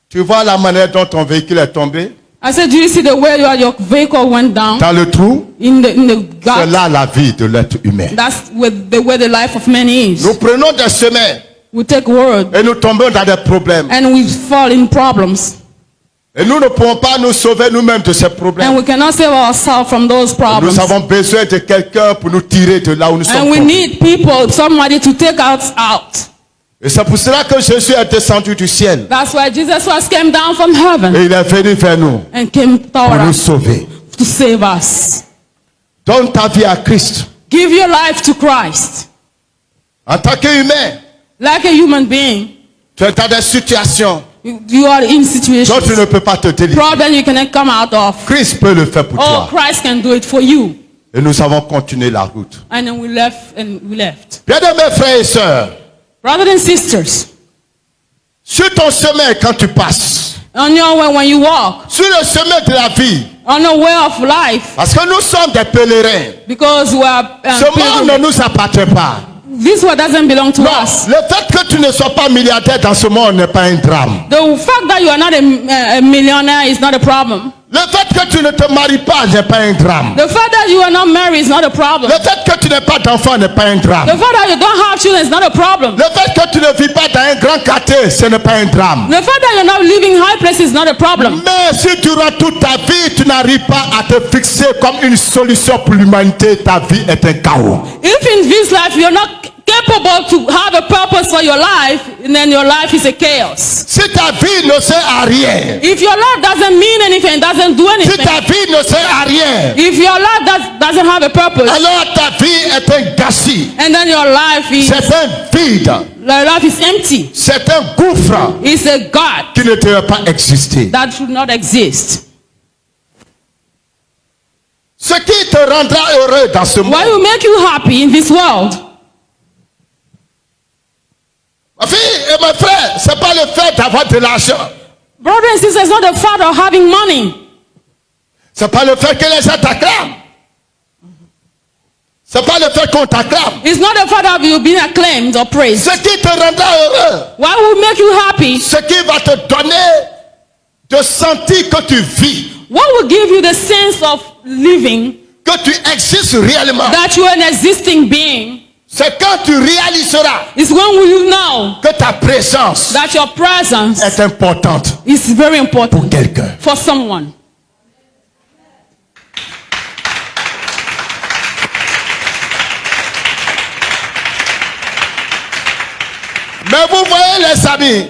tu vois la manière dont ton véhicule est tombé I said, do you see the way your vehicle went down dans le trou? in the C'est gut? là la vie de l'être humain. That's the way the life of man is. Nous prenons des chemins We take word et nous tombons dans des problèmes. and we fall in problems. Et nous ne pouvons pas nous sauver nous-mêmes de ces And problèmes. we cannot save ourselves from those problems. Nous avons besoin de quelqu'un pour nous tirer de là où nous sommes And we tombés. need people, somebody to take us out. Et c'est pour cela que Jésus est descendu du ciel. That's why Jesus Christ came down from heaven Et il est venu vers nous and came pour toward nous us sauver. to save us. Donne ta vie à Christ. Give your life to Christ. En tant qu'humain, Like a human being, tu es dans des situations you are in dont situations, tu ne peux pas te délivrer. problem you cannot come out of. Christ peut le faire pour Oh, toi. Christ can do it for you. Et nous avons continué la route. And then we left. Bien-aimés frères et sœurs, Brothers and sisters, sur ton chemin quand tu passes, on your way when you walk, sur le chemin de la vie, on the way of life, parce que nous sommes des pèlerins. because we are Ce monde ne nous appartient pas. this one doesn't belong to Non, us. le fait que tu ne sois pas milliardaire dans ce monde n'est pas un drame. The fact that you are not a millionaire is not a problem. Le fait que tu ne te maries pas n'est pas un drame. The fact that you are not married is not a problem. Le fait que tu n'aies pas d'enfant n'est pas un The drame. fact that you don't have children is not a problem. Le fait que tu ne vis pas dans un grand quartier, ce n'est pas un drame. The fact that you're not living high places is not a problem. Mais si durant toute ta vie, tu n'arrives pas à te fixer comme une solution pour l'humanité, ta vie est un chaos. If in this life you're not capable to have a purpose for your life, then your life is a chaos. Si ta vie ne sert à rien, If your life doesn't mean anything, doesn't do si anything, ta vie ne sert à rien, if your life doesn't have a purpose, alors ta vie est un gâchis. and then your life is empty. C'est un gouffre It's a God qui ne devrait pas exister. that should not exist. Ce qui te rendra heureux dans ce monde, What will make you happy in this world? ma fille et mes frères, c'est pas le fait d'avoir de l'argent. Brothers and sisters, it's not the fact of having money. C'est pas le fait que les gens t'acclament. C'est pas le fait qu'on t'acclame. It's not the fact of you being acclaimed or praised. Ce qui te rendra heureux, What will make you happy? ce qui va te donner de sentir que tu vis, What will give you the sense of living, que tu existes réellement, that you are an existing being, c'est quand tu réaliseras is when will you know que ta présence that your presence est importante is very pour important quelqu'un. for someone. Mais vous voyez les amis,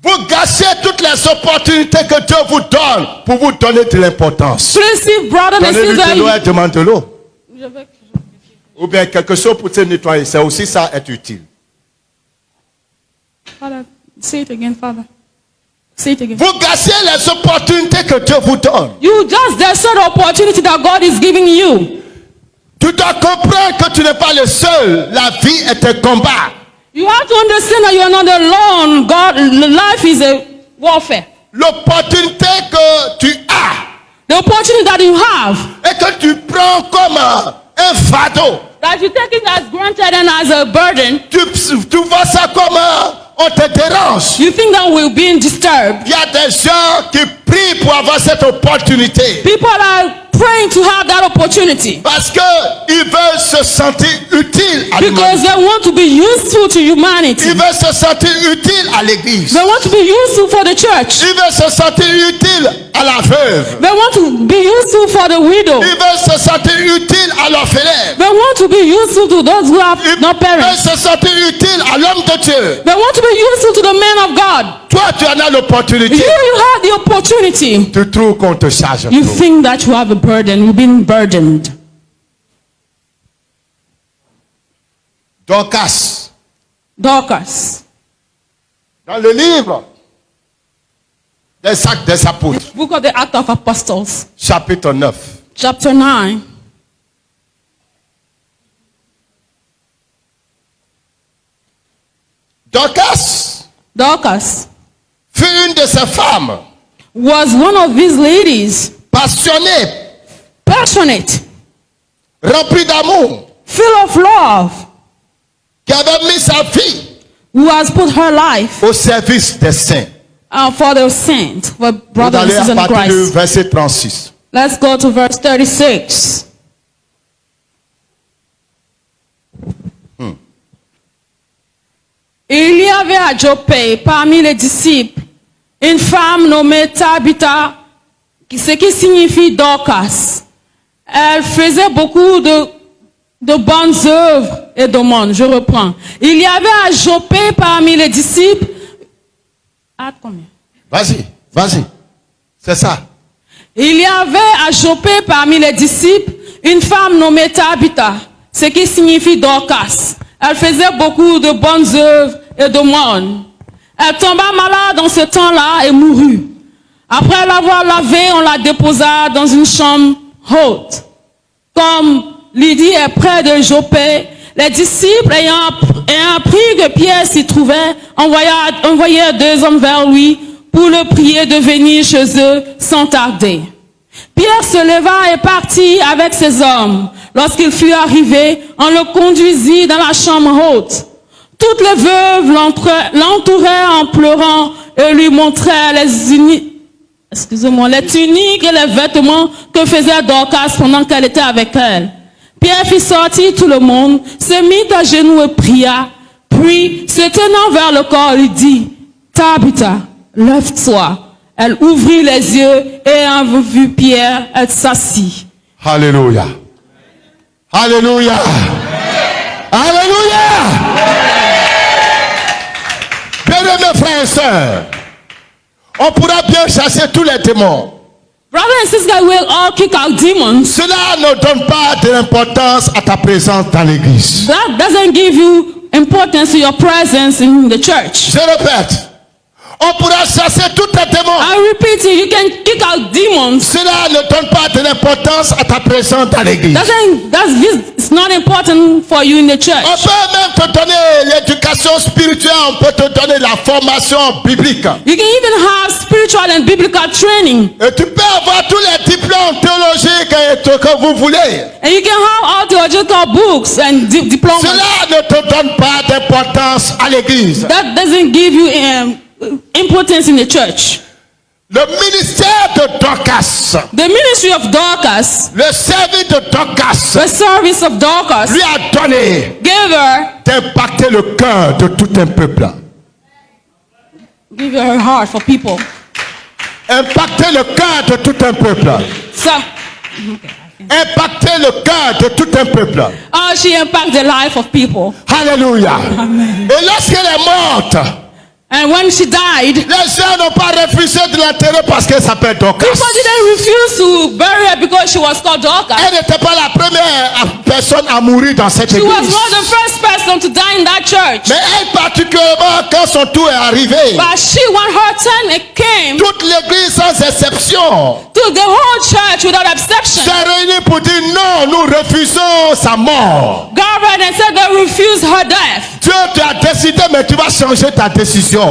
Vous gâchez toutes les opportunités que Dieu vous donne pour vous donner de l'importance. Please see, brothers and Donnez-lui de l'eau sisters. et demande de l'eau. Ou bien quelque chose pour se nettoyer. C'est aussi ça être utile. Father, say it again, Father. Say it again. Vous gâchez les opportunités que Dieu vous donne. You just destroy the opportunity that God is giving you. Tu dois comprendre que tu n'es pas le seul. La vie est un combat. You have to understand that you are not alone. God, life is a warfare. L'opportunité que tu as The opportunity that you have, et que tu prends comme un fardeau. that you take it as granted and as a burden, Tu vois ça comme on te dérange. you think that we're being disturbed. Il y a des gens qui prient pour avoir cette opportunité. People are praying to have that opportunity Parce qu'ils veulent se sentir utiles à because l'humanité. they want to be useful to humanity. Ils veulent se sentir utiles à l'église. They want to be useful for the church. Ils veulent se sentir utiles à la veuve. They want to be useful for the widow. Ils veulent se sentir utiles à l'orphelin. They want to be useful to those who have Ils no veulent parents. se sentir utiles à l'homme de Dieu. They want to be useful to the man of God. Toi, tu en as l'opportunité. You have the opportunity. Tu trouves qu'on te charge You trop. think that you have a burden. You've been burdened. Dorcas, Dorcas, dans le livre des Actes des Apôtres, Book of the Acts of Apostles, chapitre 9, chapter 9. Dorcas fut une de ces femmes was one of these ladies, passionnées, passionate, remplies d'amour, full of love, qui avait mis sa vie who has put her life au service des saints. for the saints, for Vous brothers and allez à sisters in partir du Christ. verset 36. Let's go to verse 36. Il y avait à Joppé, parmi les disciples, une femme nommée Tabitha, ce qui signifie Dorcas. Elle faisait beaucoup de bonnes œuvres et d'aumônes. Je reprends. Il y avait à Joppé, parmi les disciples, combien? Vas-y. C'est ça. Il y avait à Joppé parmi les disciples une femme nommée Tabitha, ce qui signifie Dorcas. Elle faisait beaucoup de bonnes œuvres et d'aumônes. Elle tomba malade dans ce temps-là et mourut. Après l'avoir lavée, on la déposa dans une chambre haute. Comme Lydie est près de Joppé, les disciples ayant appris que Pierre s'y trouvait, envoyèrent 2 hommes vers lui pour le prier de venir chez eux sans tarder. Pierre se leva et partit avec ses hommes. Lorsqu'il fut arrivé, on le conduisit dans la chambre haute. Toutes les veuves l'entouraient en pleurant et lui montraient les tuniques et les vêtements que faisait Dorcas pendant qu'elle était avec elles. Pierre fit sortir tout le monde, se mit à genoux et pria. Puis, se tenant vers le corps, il dit, Tabitha, lève-toi. Elle ouvrit les yeux et ayant vu Pierre, elle s'assit. Alléluia. Alléluia. Alléluia. Bien-aimés frères et sœurs, on pourra bien chasser tous les démons. Brothers and sisters, we'll all kick out demons. Cela ne donne pas de l'importance à ta présence dans l'église. That doesn't give you importance to your presence in the church. Je répète, on pourra chasser tous les démons. I repeat it, you can kick out demons. Cela ne donne pas de l'importance à ta présence dans l'église. It's not important for you in the On church. peut même te donner l'éducation spirituelle, on peut te donner la formation biblique. You can even have spiritual and biblical training. Et tu peux avoir tous les diplômes théologiques que vous voulez. And you can have all theological books and diplomas. Cela ne te donne pas d'importance à l'église. That doesn't give you importance in the church. Le ministère de Dorcas, The ministry of Dorcas, le service de Dorcas, the service of Dorcas, lui a donné gave her, d'impacter le cœur de tout un peuple. give her heart for people. Impacter le cœur de tout un peuple. Impacter le cœur de tout un peuple. She impacted the life of people. Alléluia. Et lorsqu'elle est morte, And when she died, Les gens n'ont pas refusé de l'enterrer parce qu'elle s'appelle Dorcas. people didn't refuse to bury her because she was called Dorcas. Elle n'était pas la première personne à mourir dans cette She was église. not the first person to die in that church. Mais elle particulièrement, quand son tour est arrivé, But she, when her turn it came, toute l'église sans exception to the whole church without exception, s'est réunie pour dire non, nous refusons sa mort. gathered and said they refused her death. Dieu t'a décidé, mais tu vas changer ta décision.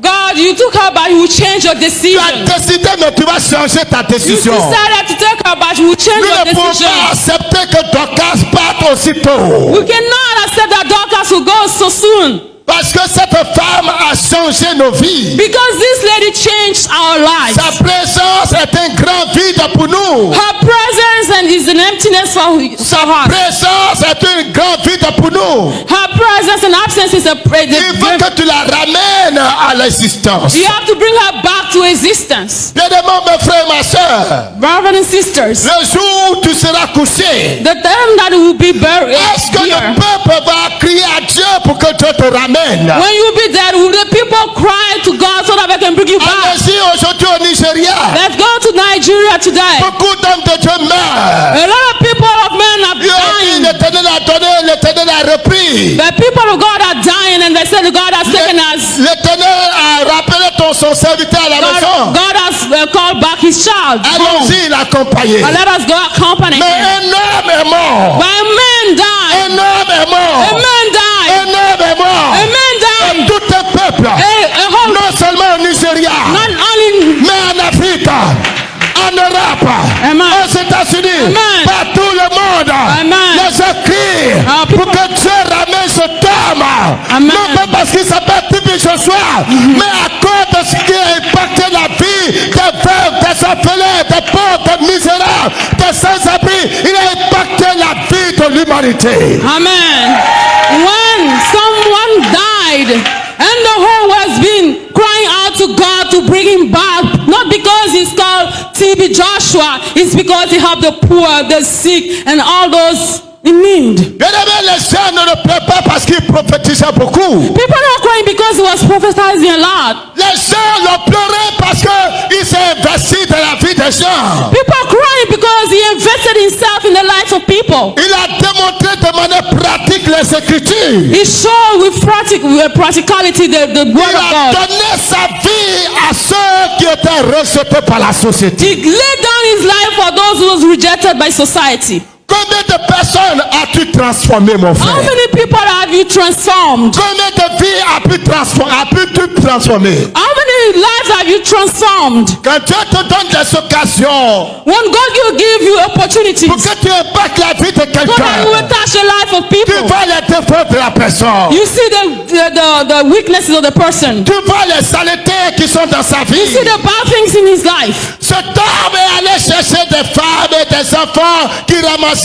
God, you took her, but you will change your Tu decision. as décidé, mais tu vas changer ta You décision. decided to take her, but you will change Nous your ne pouvons decision. pas accepter que Dorcas parte aussitôt. We cannot accept that Dorcas will go so soon. Parce que cette femme a changé nos vies. Because this lady changed our lives. Sa présence est un grand vide pour nous. Her presence and is an emptiness for Sa us. présence est un grand vide pour nous. Her presence and absence is a Il faut que tu la ramènes à l'existence. You have to bring her back to existence. Bien-aimés, mes frères et ma soeur, Brothers and sisters, le jour où tu seras couché, the time that will be buried est-ce que here, le peuple va crier à Dieu pour que Dieu te ramène? when you be dead, will the people cry to God so that they can bring you back? Allez-y aujourd'hui au Nigeria. Let's go to Nigeria today. Beaucoup d'hommes de Dieu meurent. A lot of people of men are Dieu dit, dying. l'Éternel a donné, l'Éternel a repris. The people of God are dying, and they said God has taken us. L'Éternel a rappelé son serviteur à la maison. God has called back his child. Allons-y l'accompagner. And let us go accompany Mais him. un homme est mort. But a man died. Un homme est mort. A man died. Un homme est mort. A man Et died. tout un peuple, A whole, non seulement au Nigeria, not only mais en Afrique, en Europe, Amen. aux États-Unis, Amen. partout le monde, Amen. les gens crient Ah, pour people- que Dieu ramène cet homme. Amen. Non pas parce qu'il s'appelle Tibi Joshua, mais à cause de ce qui a impacté la vie des veuves, des orphelins, des pauvres, des misérables, des sans-abri. Il a impacté la vie de l'humanité. Amen. When someone died and the whole has been crying out to God to bring him back, not because he's called TB Joshua, it's because he helped the poor, the sick, and all those in need. Bien-aimés, les gens ne le pleurent pas parce qu'il prophétisait beaucoup. People are not crying because he was prophesying a lot. Les gens l'ont pleuré parce qu'il s'est investi dans la vie des gens. People are crying because he invested himself in the lives of people. Il a démontré de manière pratique les Écritures. He showed with practicality the Il word of a God. donné sa vie à ceux qui étaient rejetés par la société. He laid down his life for those who was rejected by society. Combien de personnes as-tu transformé, mon How frère? many people have you transformed? Combien de vies as-tu transformé? How many lives have you transformed? Quand Dieu te donne des occasions When God will give you opportunities, pour que tu impactes la vie de so that you quelqu'un, will touch the life of tu people. vois les défauts de la personne. You see the weaknesses of the person. Tu vois les saletés qui sont dans sa You vie. see the bad things in his life. Cet homme est allé chercher des femmes et des enfants qui ramassaient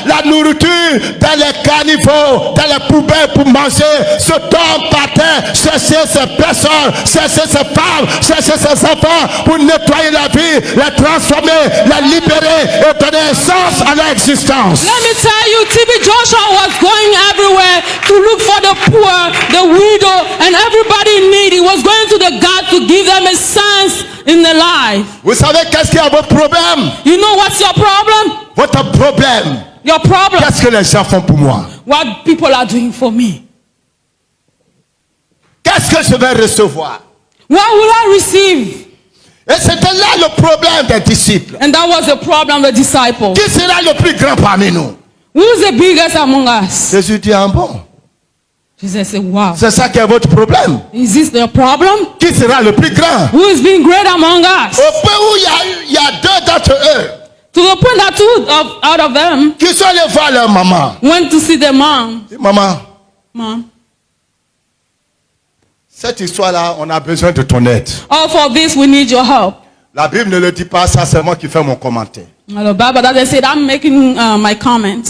la nourriture dans les caniveaux, dans les poubelles pour manger. Cet homme partait chercher ces personnes, chercher ces femmes, chercher ces enfants pour nettoyer la vie, les transformer, les libérer et donner sens à leur existence. Let me tell you, TB Joshua was going everywhere to look for the poor, the widow, and everybody in need. He was going to the God to give them a sense in their life. Vous savez qu'est-ce qui est votre problème? You know what's your problem? Votre problème, Your problem. qu'est-ce que les gens font pour moi? What people are doing for me. Qu'est-ce que je vais recevoir? What will I receive? Et c'était là le problème des disciples. And that was the problem of the disciples. Qui sera le plus grand parmi nous? Who's the biggest among us? Jésus dit en bon. Jesus said, wow. C'est ça qui est votre problème. Is this the problem? Qui sera le plus grand? Who is being great among us? Au point où il y a deux d'entre eux To the point that out of them qui sont allés voir leur maman. went to see their mom. Dit, maman, Mom. cette histoire-là, on a besoin de ton aide. Oh, for this we need your help. La Bible ne le dit pas, ça c'est moi qui fais mon commentaire. The Bible doesn't say that. I'm making my comment.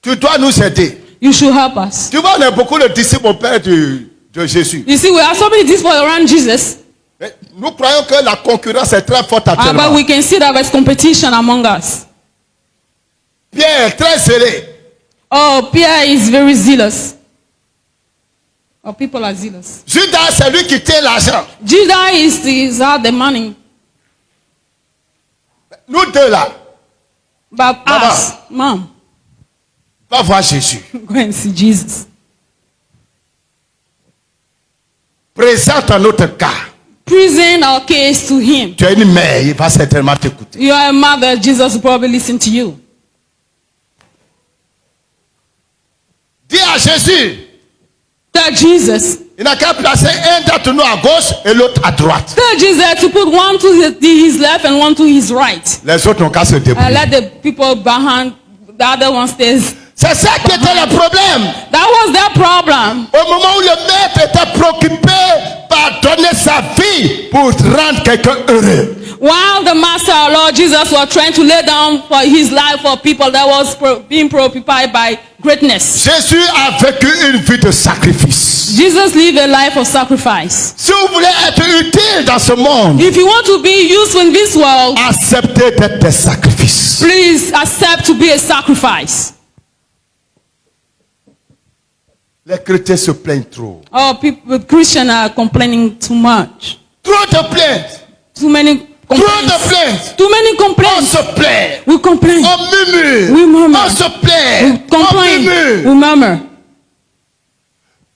Tu dois nous aider. You should help us. Tu vois, on est beaucoup de disciples au Père de Jésus. You see, we have so many disciples around Jesus, Mais nous croyons que la concurrence est très forte but actuellement. we can see that there's competition among us. Pierre est très zélé. Oh, Pierre is very zealous. Or people are zealous. Judas, c'est lui qui tient l'argent. Judah is out the money. Nous deux là, But Mama. us, Mom, va voir Jésus. go and see Jesus. Présente un autre cas. Present our case to him. Tu as une mère, il va certainement t'écouter. You are a mother, Jesus will probably listen to you. Dis à Jésus, Tell Jesus. il n'a qu'à placer un d'entre nous à gauche et l'autre à droite. Tell Jesus to put one to his left and one to his right. Les autres n'ont qu'à se And débrouiller. let the people behind, the other one stays. C'est ça qui était le problème. That was their problem. Au moment où le maître était préoccupé par donner sa vie pour rendre quelqu'un heureux. While the Master, our Lord Jesus, was trying to lay down for his life for people that was being preoccupied by greatness. Jésus a vécu une vie de sacrifice. Jesus lived a life of sacrifice. Si vous voulez être utile dans ce monde, If you want to be useful in this world, acceptez d'être des sacrifices. please accept to be a sacrifice. Les chrétiens se plaignent trop. Oh, people, Christians are complaining too much. Trop de plaintes. Too many Trop de complaints. plaintes. Too many On complaints. se plaint. We complain. On murmure. We murmur. On se We plaint. On complain. murmure. We murmur.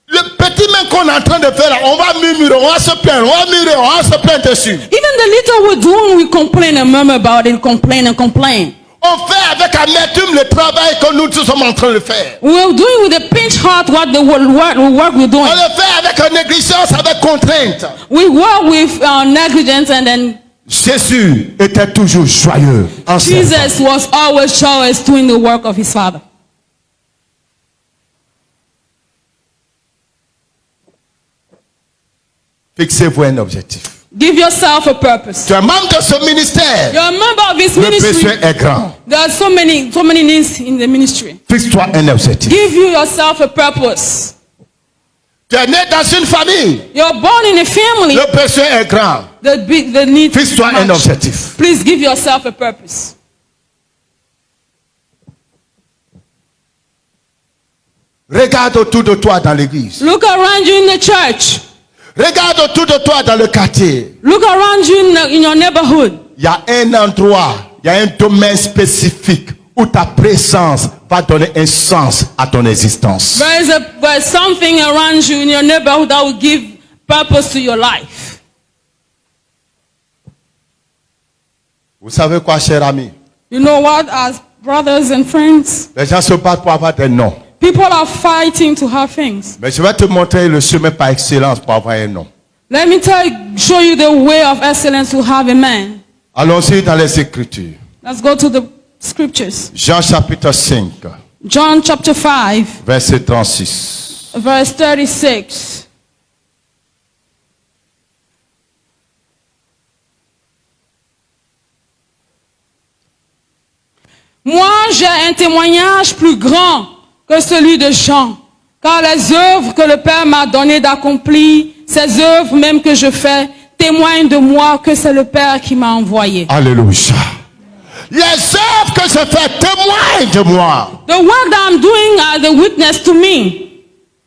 Le petit main qu'on est en train de faire là, on va murmurer, on va se plaindre, on va murmurer, on va se plaindre dessus. Even the little we're doing, we complain and murmur about it, complain and complain. On fait avec amertume le travail que nous tous sommes en train de faire. We're doing with a pinch heart what the work we're On doing. le fait avec négligence, avec contrainte. We work with negligence, and then Jésus était toujours joyeux en servant. Jesus was always joyous doing the work of his Father. Fixez-vous un objectif. Give yourself a purpose. Tu es membre de ce ministère. You're a member of this Le besoin ministry. est grand. There are so many needs in the ministry. Fixe-toi un objectif. Give yourself a purpose. Tu es né dans une famille. You're born in a family. Le besoin est grand. The need is Fixe-toi un much. objectif. Please give yourself a purpose. Regarde autour de toi dans l'église. Look around you in the church. Regarde autour de toi dans le quartier. Look around you in your neighborhood. Il y a un endroit, il y a un domaine spécifique où ta présence va donner un sens à ton existence. There's something around you in your neighborhood that will give purpose to your life. Vous savez quoi, cher ami? You know what, as brothers and friends, Les gens se battent pour avoir des noms. people are fighting to have things. Mais je vais te montrer le chemin par excellence pour avoir un nom. Let me show you the way of excellence to have a man. Allons-y dans les Écritures. Let's go to the scriptures. Jean chapitre 5, John chapter 5, verset 36. verse 36. Moi, j'ai un témoignage plus grand que celui de Jean, car les œuvres que le Père m'a donné d'accomplir, ces œuvres même que je fais, témoignent de moi que c'est le Père qui m'a envoyé. Alléluia. Les œuvres que je fais témoignent de moi. The work that I'm doing are the witness to me.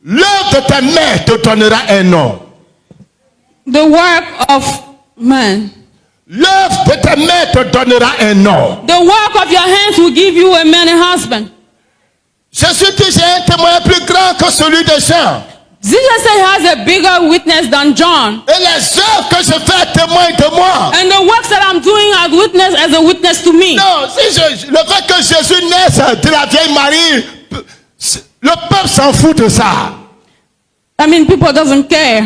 L'œuvre de ta main te donnera un nom. The work of man. L'œuvre de ta main te donnera un nom. The work of your hands will give you a man and husband. Jésus dit, j'ai un témoin plus grand que celui de Jean. Jesus said he has a bigger witness than John. Et les œuvres que je fais témoignent de moi. And the works that I'm doing are witness as a witness to me. Non, le fait que Jésus naisse de la vieille Marie, le peuple s'en fout de ça. I mean, people don't care.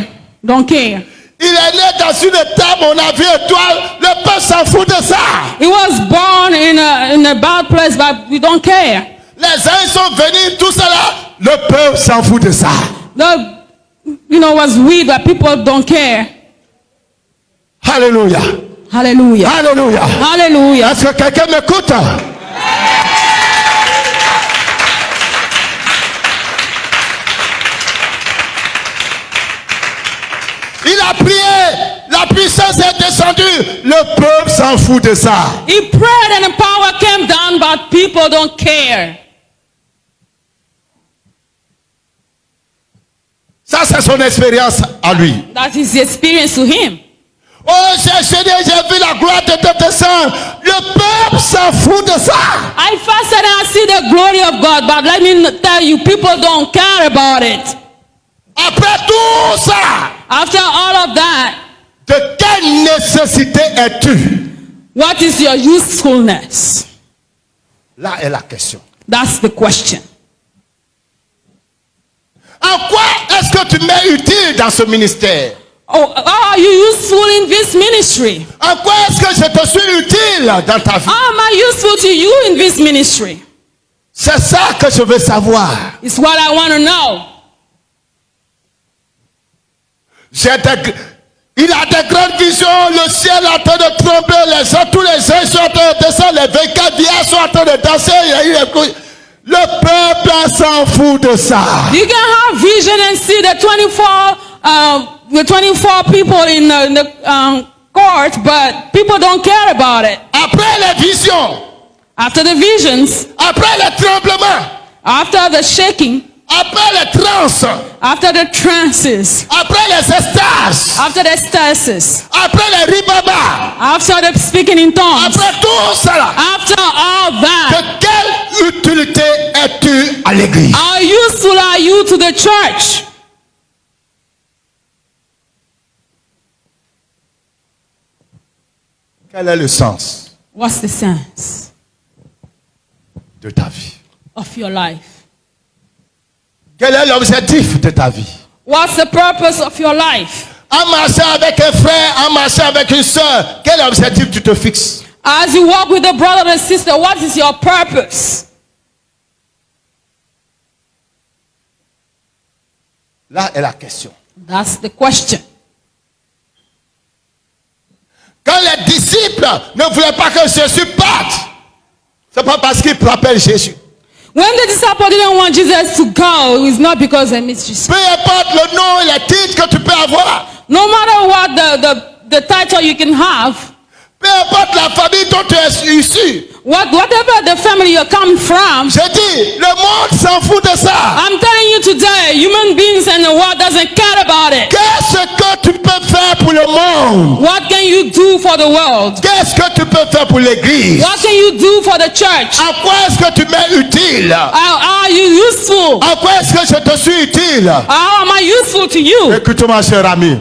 Il est né dans une table, on a vu une étoile, le peuple s'en fout de ça. He was born in a bad place, but we don't care. Les uns sont venus, tout ça là, le peuple s'en fout de ça. Was weird, but people don't care. Alléluia. Hallelujah. Alléluia. Hallelujah. Est-ce que quelqu'un m'écoute? Il a prié, la puissance est descendue, le peuple s'en fout de ça. He prayed and the power came down, but people don't care. Ça, c'est son expérience à lui. That is the experience to him. Oh, j'ai vu la gloire de Dieu descendre. Le peuple s'en fout de ça. I fasted and I see the glory of God, but let me tell you, people don't care about it. Après tout ça, After all of that, de quelle nécessité es-tu? what is your usefulness? Là est la question. That's the question. En quoi est-ce que tu m'es utile dans ce ministère? Oh, how are you useful in this ministry? En quoi est-ce que je te suis utile dans ta vie? How am I useful to you in this ministry? C'est ça que je veux savoir. It's what I want to know. Il a des grandes visions, le ciel est en train de trembler, tous les gens sont en train de descendre, les 24 vieillards sont en train de danser, le peuple s'en fout de ça. You can have vision and see the 24 people in the court, but people don't care about it. Après les visions, After the visions, après les tremblements, after the shaking, après les transes, after the trances, après les extases, after the stasis, après les ribabas, after the speaking in tongues, après tout cela, after all de that, quelle utilité es-tu à l'église? how useful are you to the church? Quel est le sens What's the sense de ta vie? of your life? Quel est l'objectif de ta vie? What's the purpose of your life? En marchant avec un frère, en marchant avec une soeur, quel objectif tu te fixes? As you walk with a brother and sister, what is your purpose? Là est la question. That's the question. Quand les disciples ne voulaient pas que Jésus parte, c'est pas parce qu'ils rappellent Jésus. When the disciples didn't want Jesus to go, it's not because they missed Jesus. Peu importe le nom et les titres que tu peux avoir, No matter what the title you can have, peu importe la famille dont tu es issu, whatever the family you come from, j'ai dit, le monde s'en fout de ça. I'm telling you today, human beings and the world doesn't care about it. Qu'est-ce que tu peux faire pour le monde? What can you do for the world? Qu'est-ce que tu peux faire pour l'église? What can you do for the church? En quoi est-ce que tu m'es utile? How are you useful? En quoi est-ce que je te suis utile? How am I useful to you? Écoute-moi, cher ami.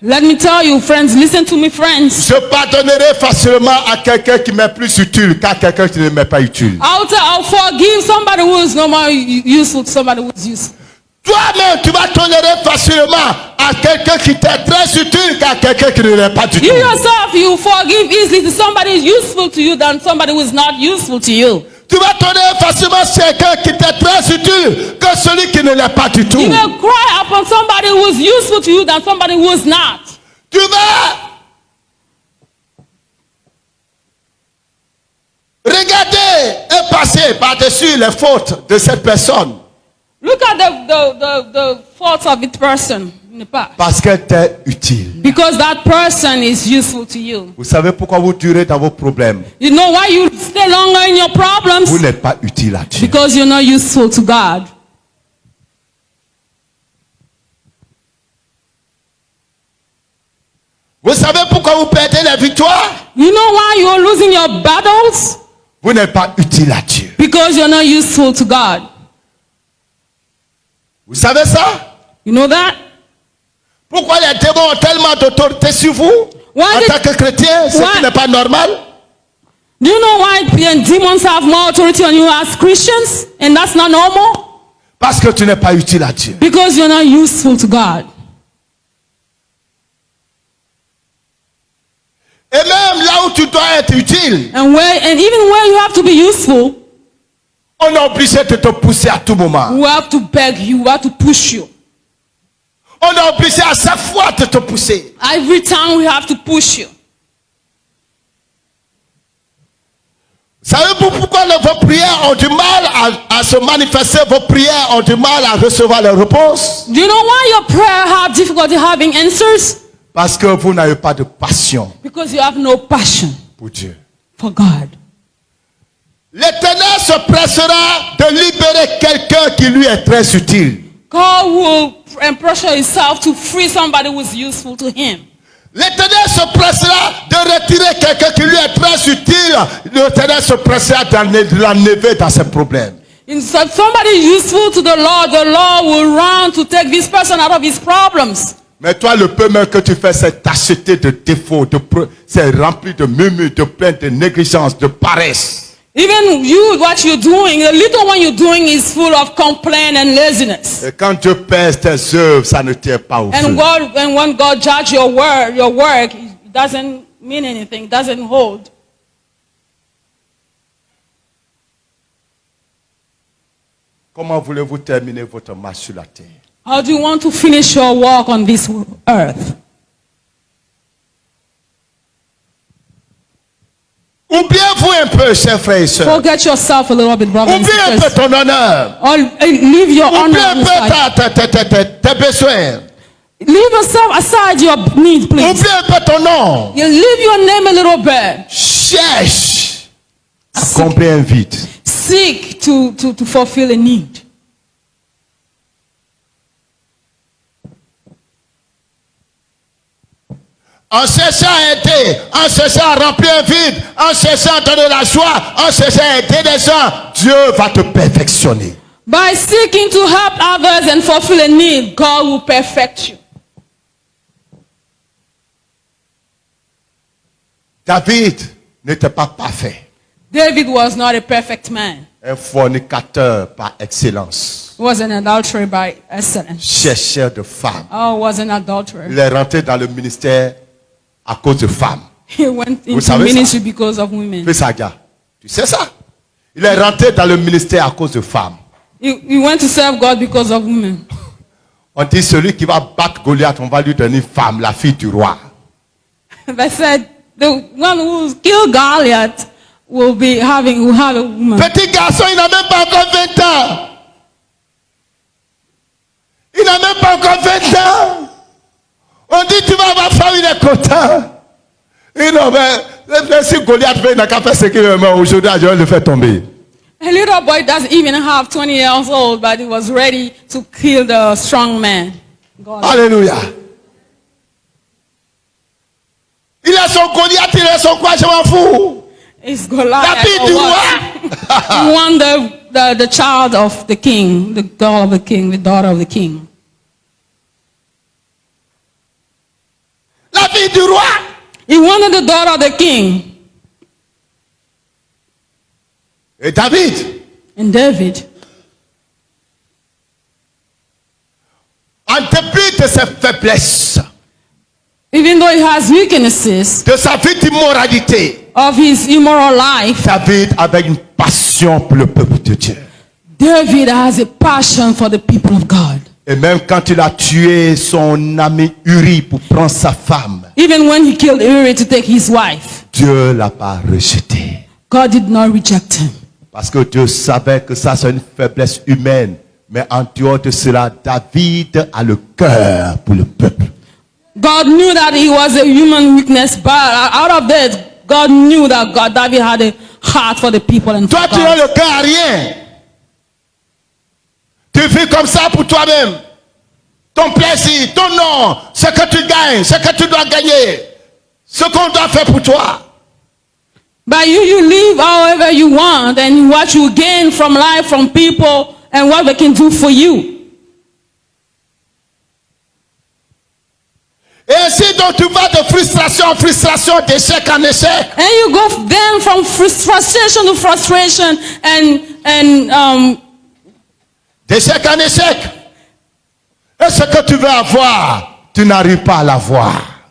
Let me tell you, friends, listen to me, friends. Je pardonnerai facilement à quelqu'un qui m'est plus utile qu'à quelqu'un qui ne m'est pas utile. I'll forgive somebody who is no more useful to somebody who is useful. Toi-même, tu vas tolérer facilement à quelqu'un qui t'est très utile qu'à quelqu'un qui ne l'est pas du tout. You yourself, you forgive easily to somebody who is useful to you than somebody who is not useful to you. Tu vas tolérer facilement quelqu'un qui t'est très utile que celui qui ne l'est pas du tout. You will cry upon somebody who is useful to you than somebody who is not. Tu vas regarder et passer par-dessus les fautes de cette personne. Look at the faults of each person in the past. Parce qu'elle t'est utile. Because that person is useful to you. Vous savez pourquoi vous durez dans vos problèmes? You know why you stay longer in your problems? Vous n'êtes pas utile à Dieu. Because you're not useful to God. Vous savez pourquoi vous perdez les victoires? You know why you're losing your battles? Vous n'êtes pas utile à Dieu. Because you're not useful to God. Vous savez ça? You know that? Pourquoi les démons ont tellement d'autorité sur vous? Why En did- tant que chrétien, ce Why- qui n'est pas normal. Do you know why demons have more authority on you as Christians? And that's not normal? Parce que tu n'es pas utile à Dieu. Because you're not useful to God. Et même là où tu dois être utile, And even where you have to be useful, on est obligé de te pousser à tout moment. we have to beg you, we have to push you. On est obligé à chaque fois de te pousser. Every time we have to push you. Savez-vous pourquoi vos prières ont du mal à se manifester? Vos prières ont du mal à recevoir les réponses? Do you know why your prayer have difficulty having answers? Parce que vous n'avez pas de passion Because you have no passion pour Dieu. for God. L'Éternel se pressera de libérer quelqu'un qui lui est très utile. God will pressure himself to free somebody who is useful to him. L'Éternel se pressera de retirer quelqu'un qui lui est très utile. L'Éternel se pressera de l'enlever dans ses problèmes. If somebody is useful to the Lord will run to take this person out of his problems. Mais toi, le peu même que tu fais, c'est tacheté de défauts, c'est rempli de murmures, de plaintes, de négligence, de paresse. Even you, what you're doing, the little one you're doing is full of complaint and laziness. Et quand Dieu pèse tes œuvres, ça ne tient pas au feu. And when God judges your work, it doesn't mean anything, doesn't hold. Comment voulez-vous terminer votre marche sur la terre? How do you want to finish your walk on this earth? Oubliez-vous un peu, chers frères et sœurs. Forget yourself a little bit, brothers and Oublie un peu sisters. ton honneur. Or leave your Oublie honor un aside. peu tes besoins. Leave yourself aside your need, please. Oublie un peu ton nom. You leave your name a little bit. Cherche à combler un vide. Seek to fulfill a need. En cherchant à aider, en cherchant à remplir un vide, en cherchant à donner la joie, en cherchant à aider les gens, Dieu va te perfectionner. By seeking to help others and fulfill a need, God will perfect you. David n'était pas parfait. David was not a perfect man. Un fornicateur par excellence. He was an adulterer by excellence. Chercheur de femmes. Oh, was an adulterer. Il est rentré dans le ministère à cause de femmes. He went into savez ça? ministry because of women. Fais ça, gars. Tu sais ça? Il est rentré dans le ministère à cause de femmes. He went to serve God because of women. On dit celui qui va battre Goliath, on va lui donner une femme, la fille du roi. They said the one who killed Goliath will have a woman. Petit garçon, il n'a même pas encore 20 ans. Il n'a même pas encore 20 ans. On dit tu vas avoir femme, il est content. Et non, mais si Goliath fait, il n'a qu'à faire ce qu'il veut, mais aujourd'hui, je vais le faire tomber. A little boy doesn't even have 20 years old, but he was ready to kill the strong man. God. Alléluia. Il a son Goliath, il a son quoi, je m'en fous. It's Goliath. La fille du or roi. what? He won the child of the king, the girl of the king, the daughter of the king. La fille du roi. He wanted the daughter of the king. Et David, And David, en dépit de ses faiblesses, even though he has weaknesses de sa vie d'immoralité, of his immoral life, David avait une passion pour le peuple de Dieu. David has a passion for the people of God. Et même quand il a tué son ami Uri pour prendre sa femme, Even when he killed Uri to take his wife, Dieu l'a pas rejeté. God did not reject him. Parce que Dieu savait que ça c'est une faiblesse humaine. Mais en dehors de cela, David a le cœur pour le peuple. God knew that he was a human weakness, but out of that, God knew that David had a heart for the people and for Toi, tu n'as God. le cœur à rien. Tu vis comme ça pour toi-même. Ton plaisir, ton nom, ce que tu gagnes, ce que tu dois gagner, ce qu'on doit faire pour toi. But you live however you want and what you gain from life, from people, and what they can do for you. Et ainsi donc tu vas de frustration en frustration, d'échec en échec. And you go then from frustration to frustration and D'échec en échec. Et ce que tu veux avoir, tu n'arrives pas à l'avoir.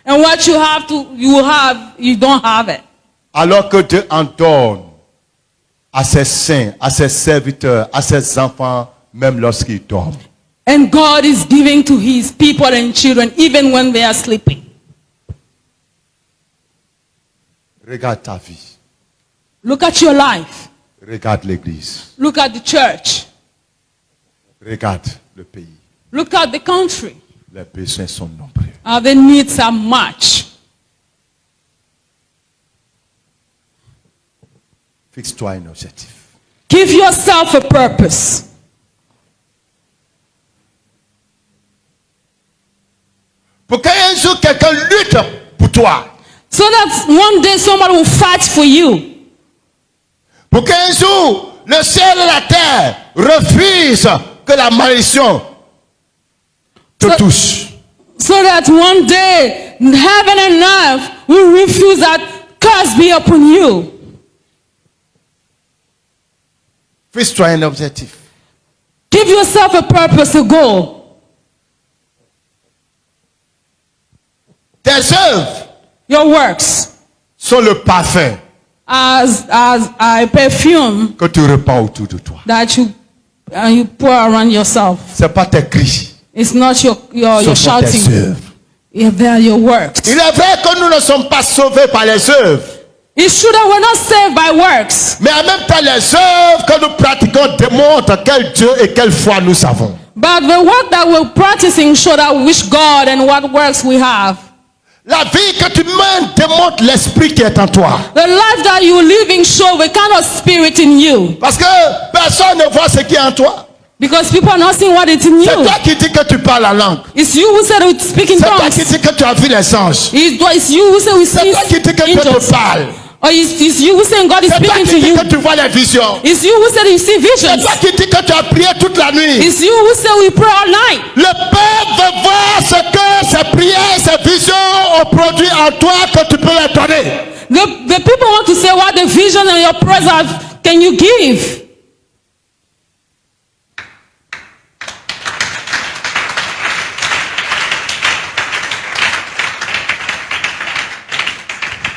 and what you don't have it. Alors que Dieu en donne à ses saints, à ses serviteurs, à ses enfants, même lorsqu'ils dorment. And God is giving to his people and children even when they are sleeping. Regarde ta vie. Look at your life. Regarde l'église. Look at the church. Regarde le pays. Look at the country. Les besoins sont nombreux. The needs are much. Fixe-toi un objectif. Give yourself a purpose. Pour qu'un jour quelqu'un lutte pour toi. So that one day somebody will fight for you. Pour qu'un jour le ciel et la terre refusent que la malédiction te touche. So that one day heaven and earth will refuse that curse be upon you. Fixe-toi un objectif. Give yourself a purpose, a goal. Tes œuvres Your works sont le parfum as a perfume que tu repars autour de toi. that you pour around yourself. C'est pas tes cris, It's not your ce sont tes shouting. œuvres. Yeah, they are your works. Il est vrai que nous ne sommes pas sauvés par les œuvres, It's true that we're not saved by works, mais en même temps les œuvres que nous pratiquons démontrent quel Dieu et quelle foi nous avons. but the work that we're practicing show that which God and what works we have. La vie que tu mènes démontre l'esprit qui est en toi. The life that you're living show the kind of spirit in you. Parce que personne ne voit ce qui est en toi. Because people are not seeing what is in C'est you. toi qui dis que tu parles la langue. It's you who said we speak in C'est toi tongues. qui dis que tu as vu les anges. It's you who said we C'est speak toi qui dis que Dieu te angels. parle. Or it's you who saying God is C'est toi speaking to qui dis you. que tu vois les visions. It's you who said you see C'est visions. toi qui dis que tu as prié toute la nuit. It's you who said we pray all night. Le peuple veut voir ce que ces prières, ces visions ont produit en toi que tu peux leur donner. The people want to say what the vision and your prayers can you give.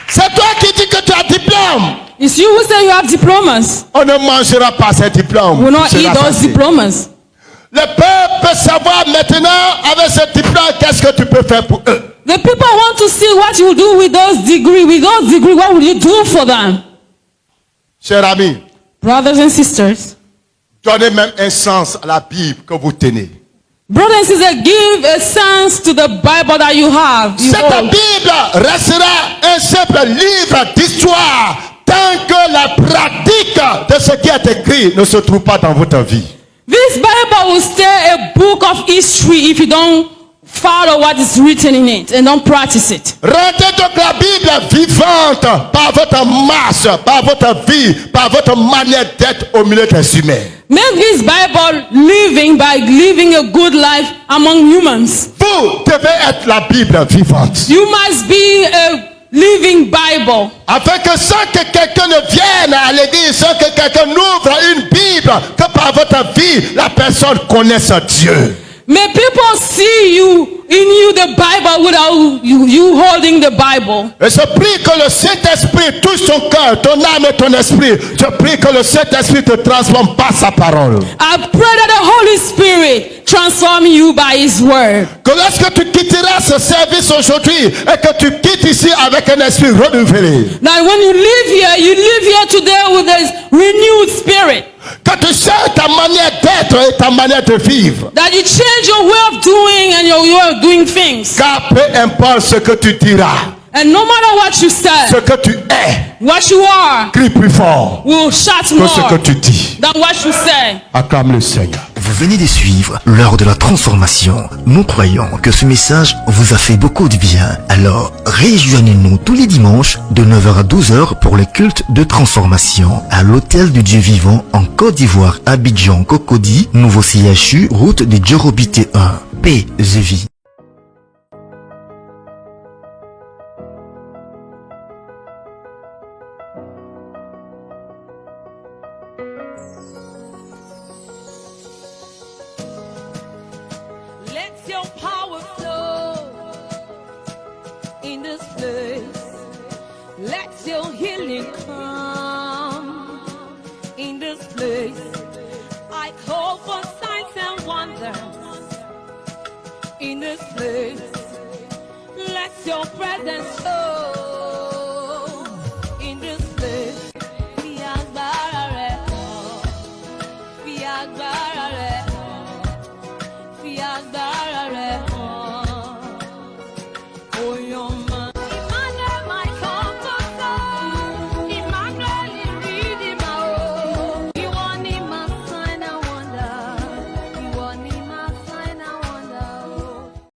C'est toi qui dis que tu as diplôme. It's you who say you have diplomas. On ne mangera pas ces diplômes. We will not C'est eat la those facile. diplomas. Le peuple peut savoir maintenant avec ce diplôme qu'est-ce que tu peux faire pour eux. The people want to see what you do with those degrees. With those degrees, what will you do for them? Chers amis, Brothers and sisters, donnez même un sens à la Bible que vous tenez. brothers and sisters, give a sense to the Bible that you have. You Cette hold. Bible restera un simple livre d'histoire tant que la pratique de ce qui est écrit ne se trouve pas dans votre vie. This Bible will stay a book of history if you don't follow what is written in it and don't practice it. Rendez donc la Bible vivante par votre marche, par votre vie, par votre manière d'être au milieu des humains. Make this Bible living by living a good life among humans. Vous devez être la Bible vivante. You must be a living Bible. Afin que sans que quelqu'un ne vienne à l'église, sans que quelqu'un ouvre une Bible, que par votre vie, la personne connaisse Dieu. May people see you in you the Bible without you holding the Bible. Et je prie que le Saint-Esprit touche ton cœur, ton âme et ton esprit. Je prie que le Saint-Esprit te transforme par sa parole. I pray that the Holy Spirit transform you by His word. Que lorsque tu quitteras ce service aujourd'hui et que tu quittes ici avec un esprit renouvelé. That when you live here today with a renewed spirit. Que tu changes ta manière d'être et ta manière de vivre. That you change your way of doing and your way of doing things. Car peu importe ce que tu diras, And no matter what you ce say, que tu es, what you are crie plus fort will shout que ce que more tu dis. than what you say. Acclame le Seigneur. Vous venez de suivre l'heure de la transformation. Nous croyons que ce message vous a fait beaucoup de bien. Alors, rejoignez-nous tous les dimanches de 9h à 12h pour le culte de transformation à l'Hôtel du Dieu Vivant en Côte d'Ivoire, Abidjan, Cocody, Nouveau CHU, route de Djorobité 1. Paix et vie. Let your power flow in this place. Let your healing come in this place. I call for signs and wonders in this place. Let your presence show.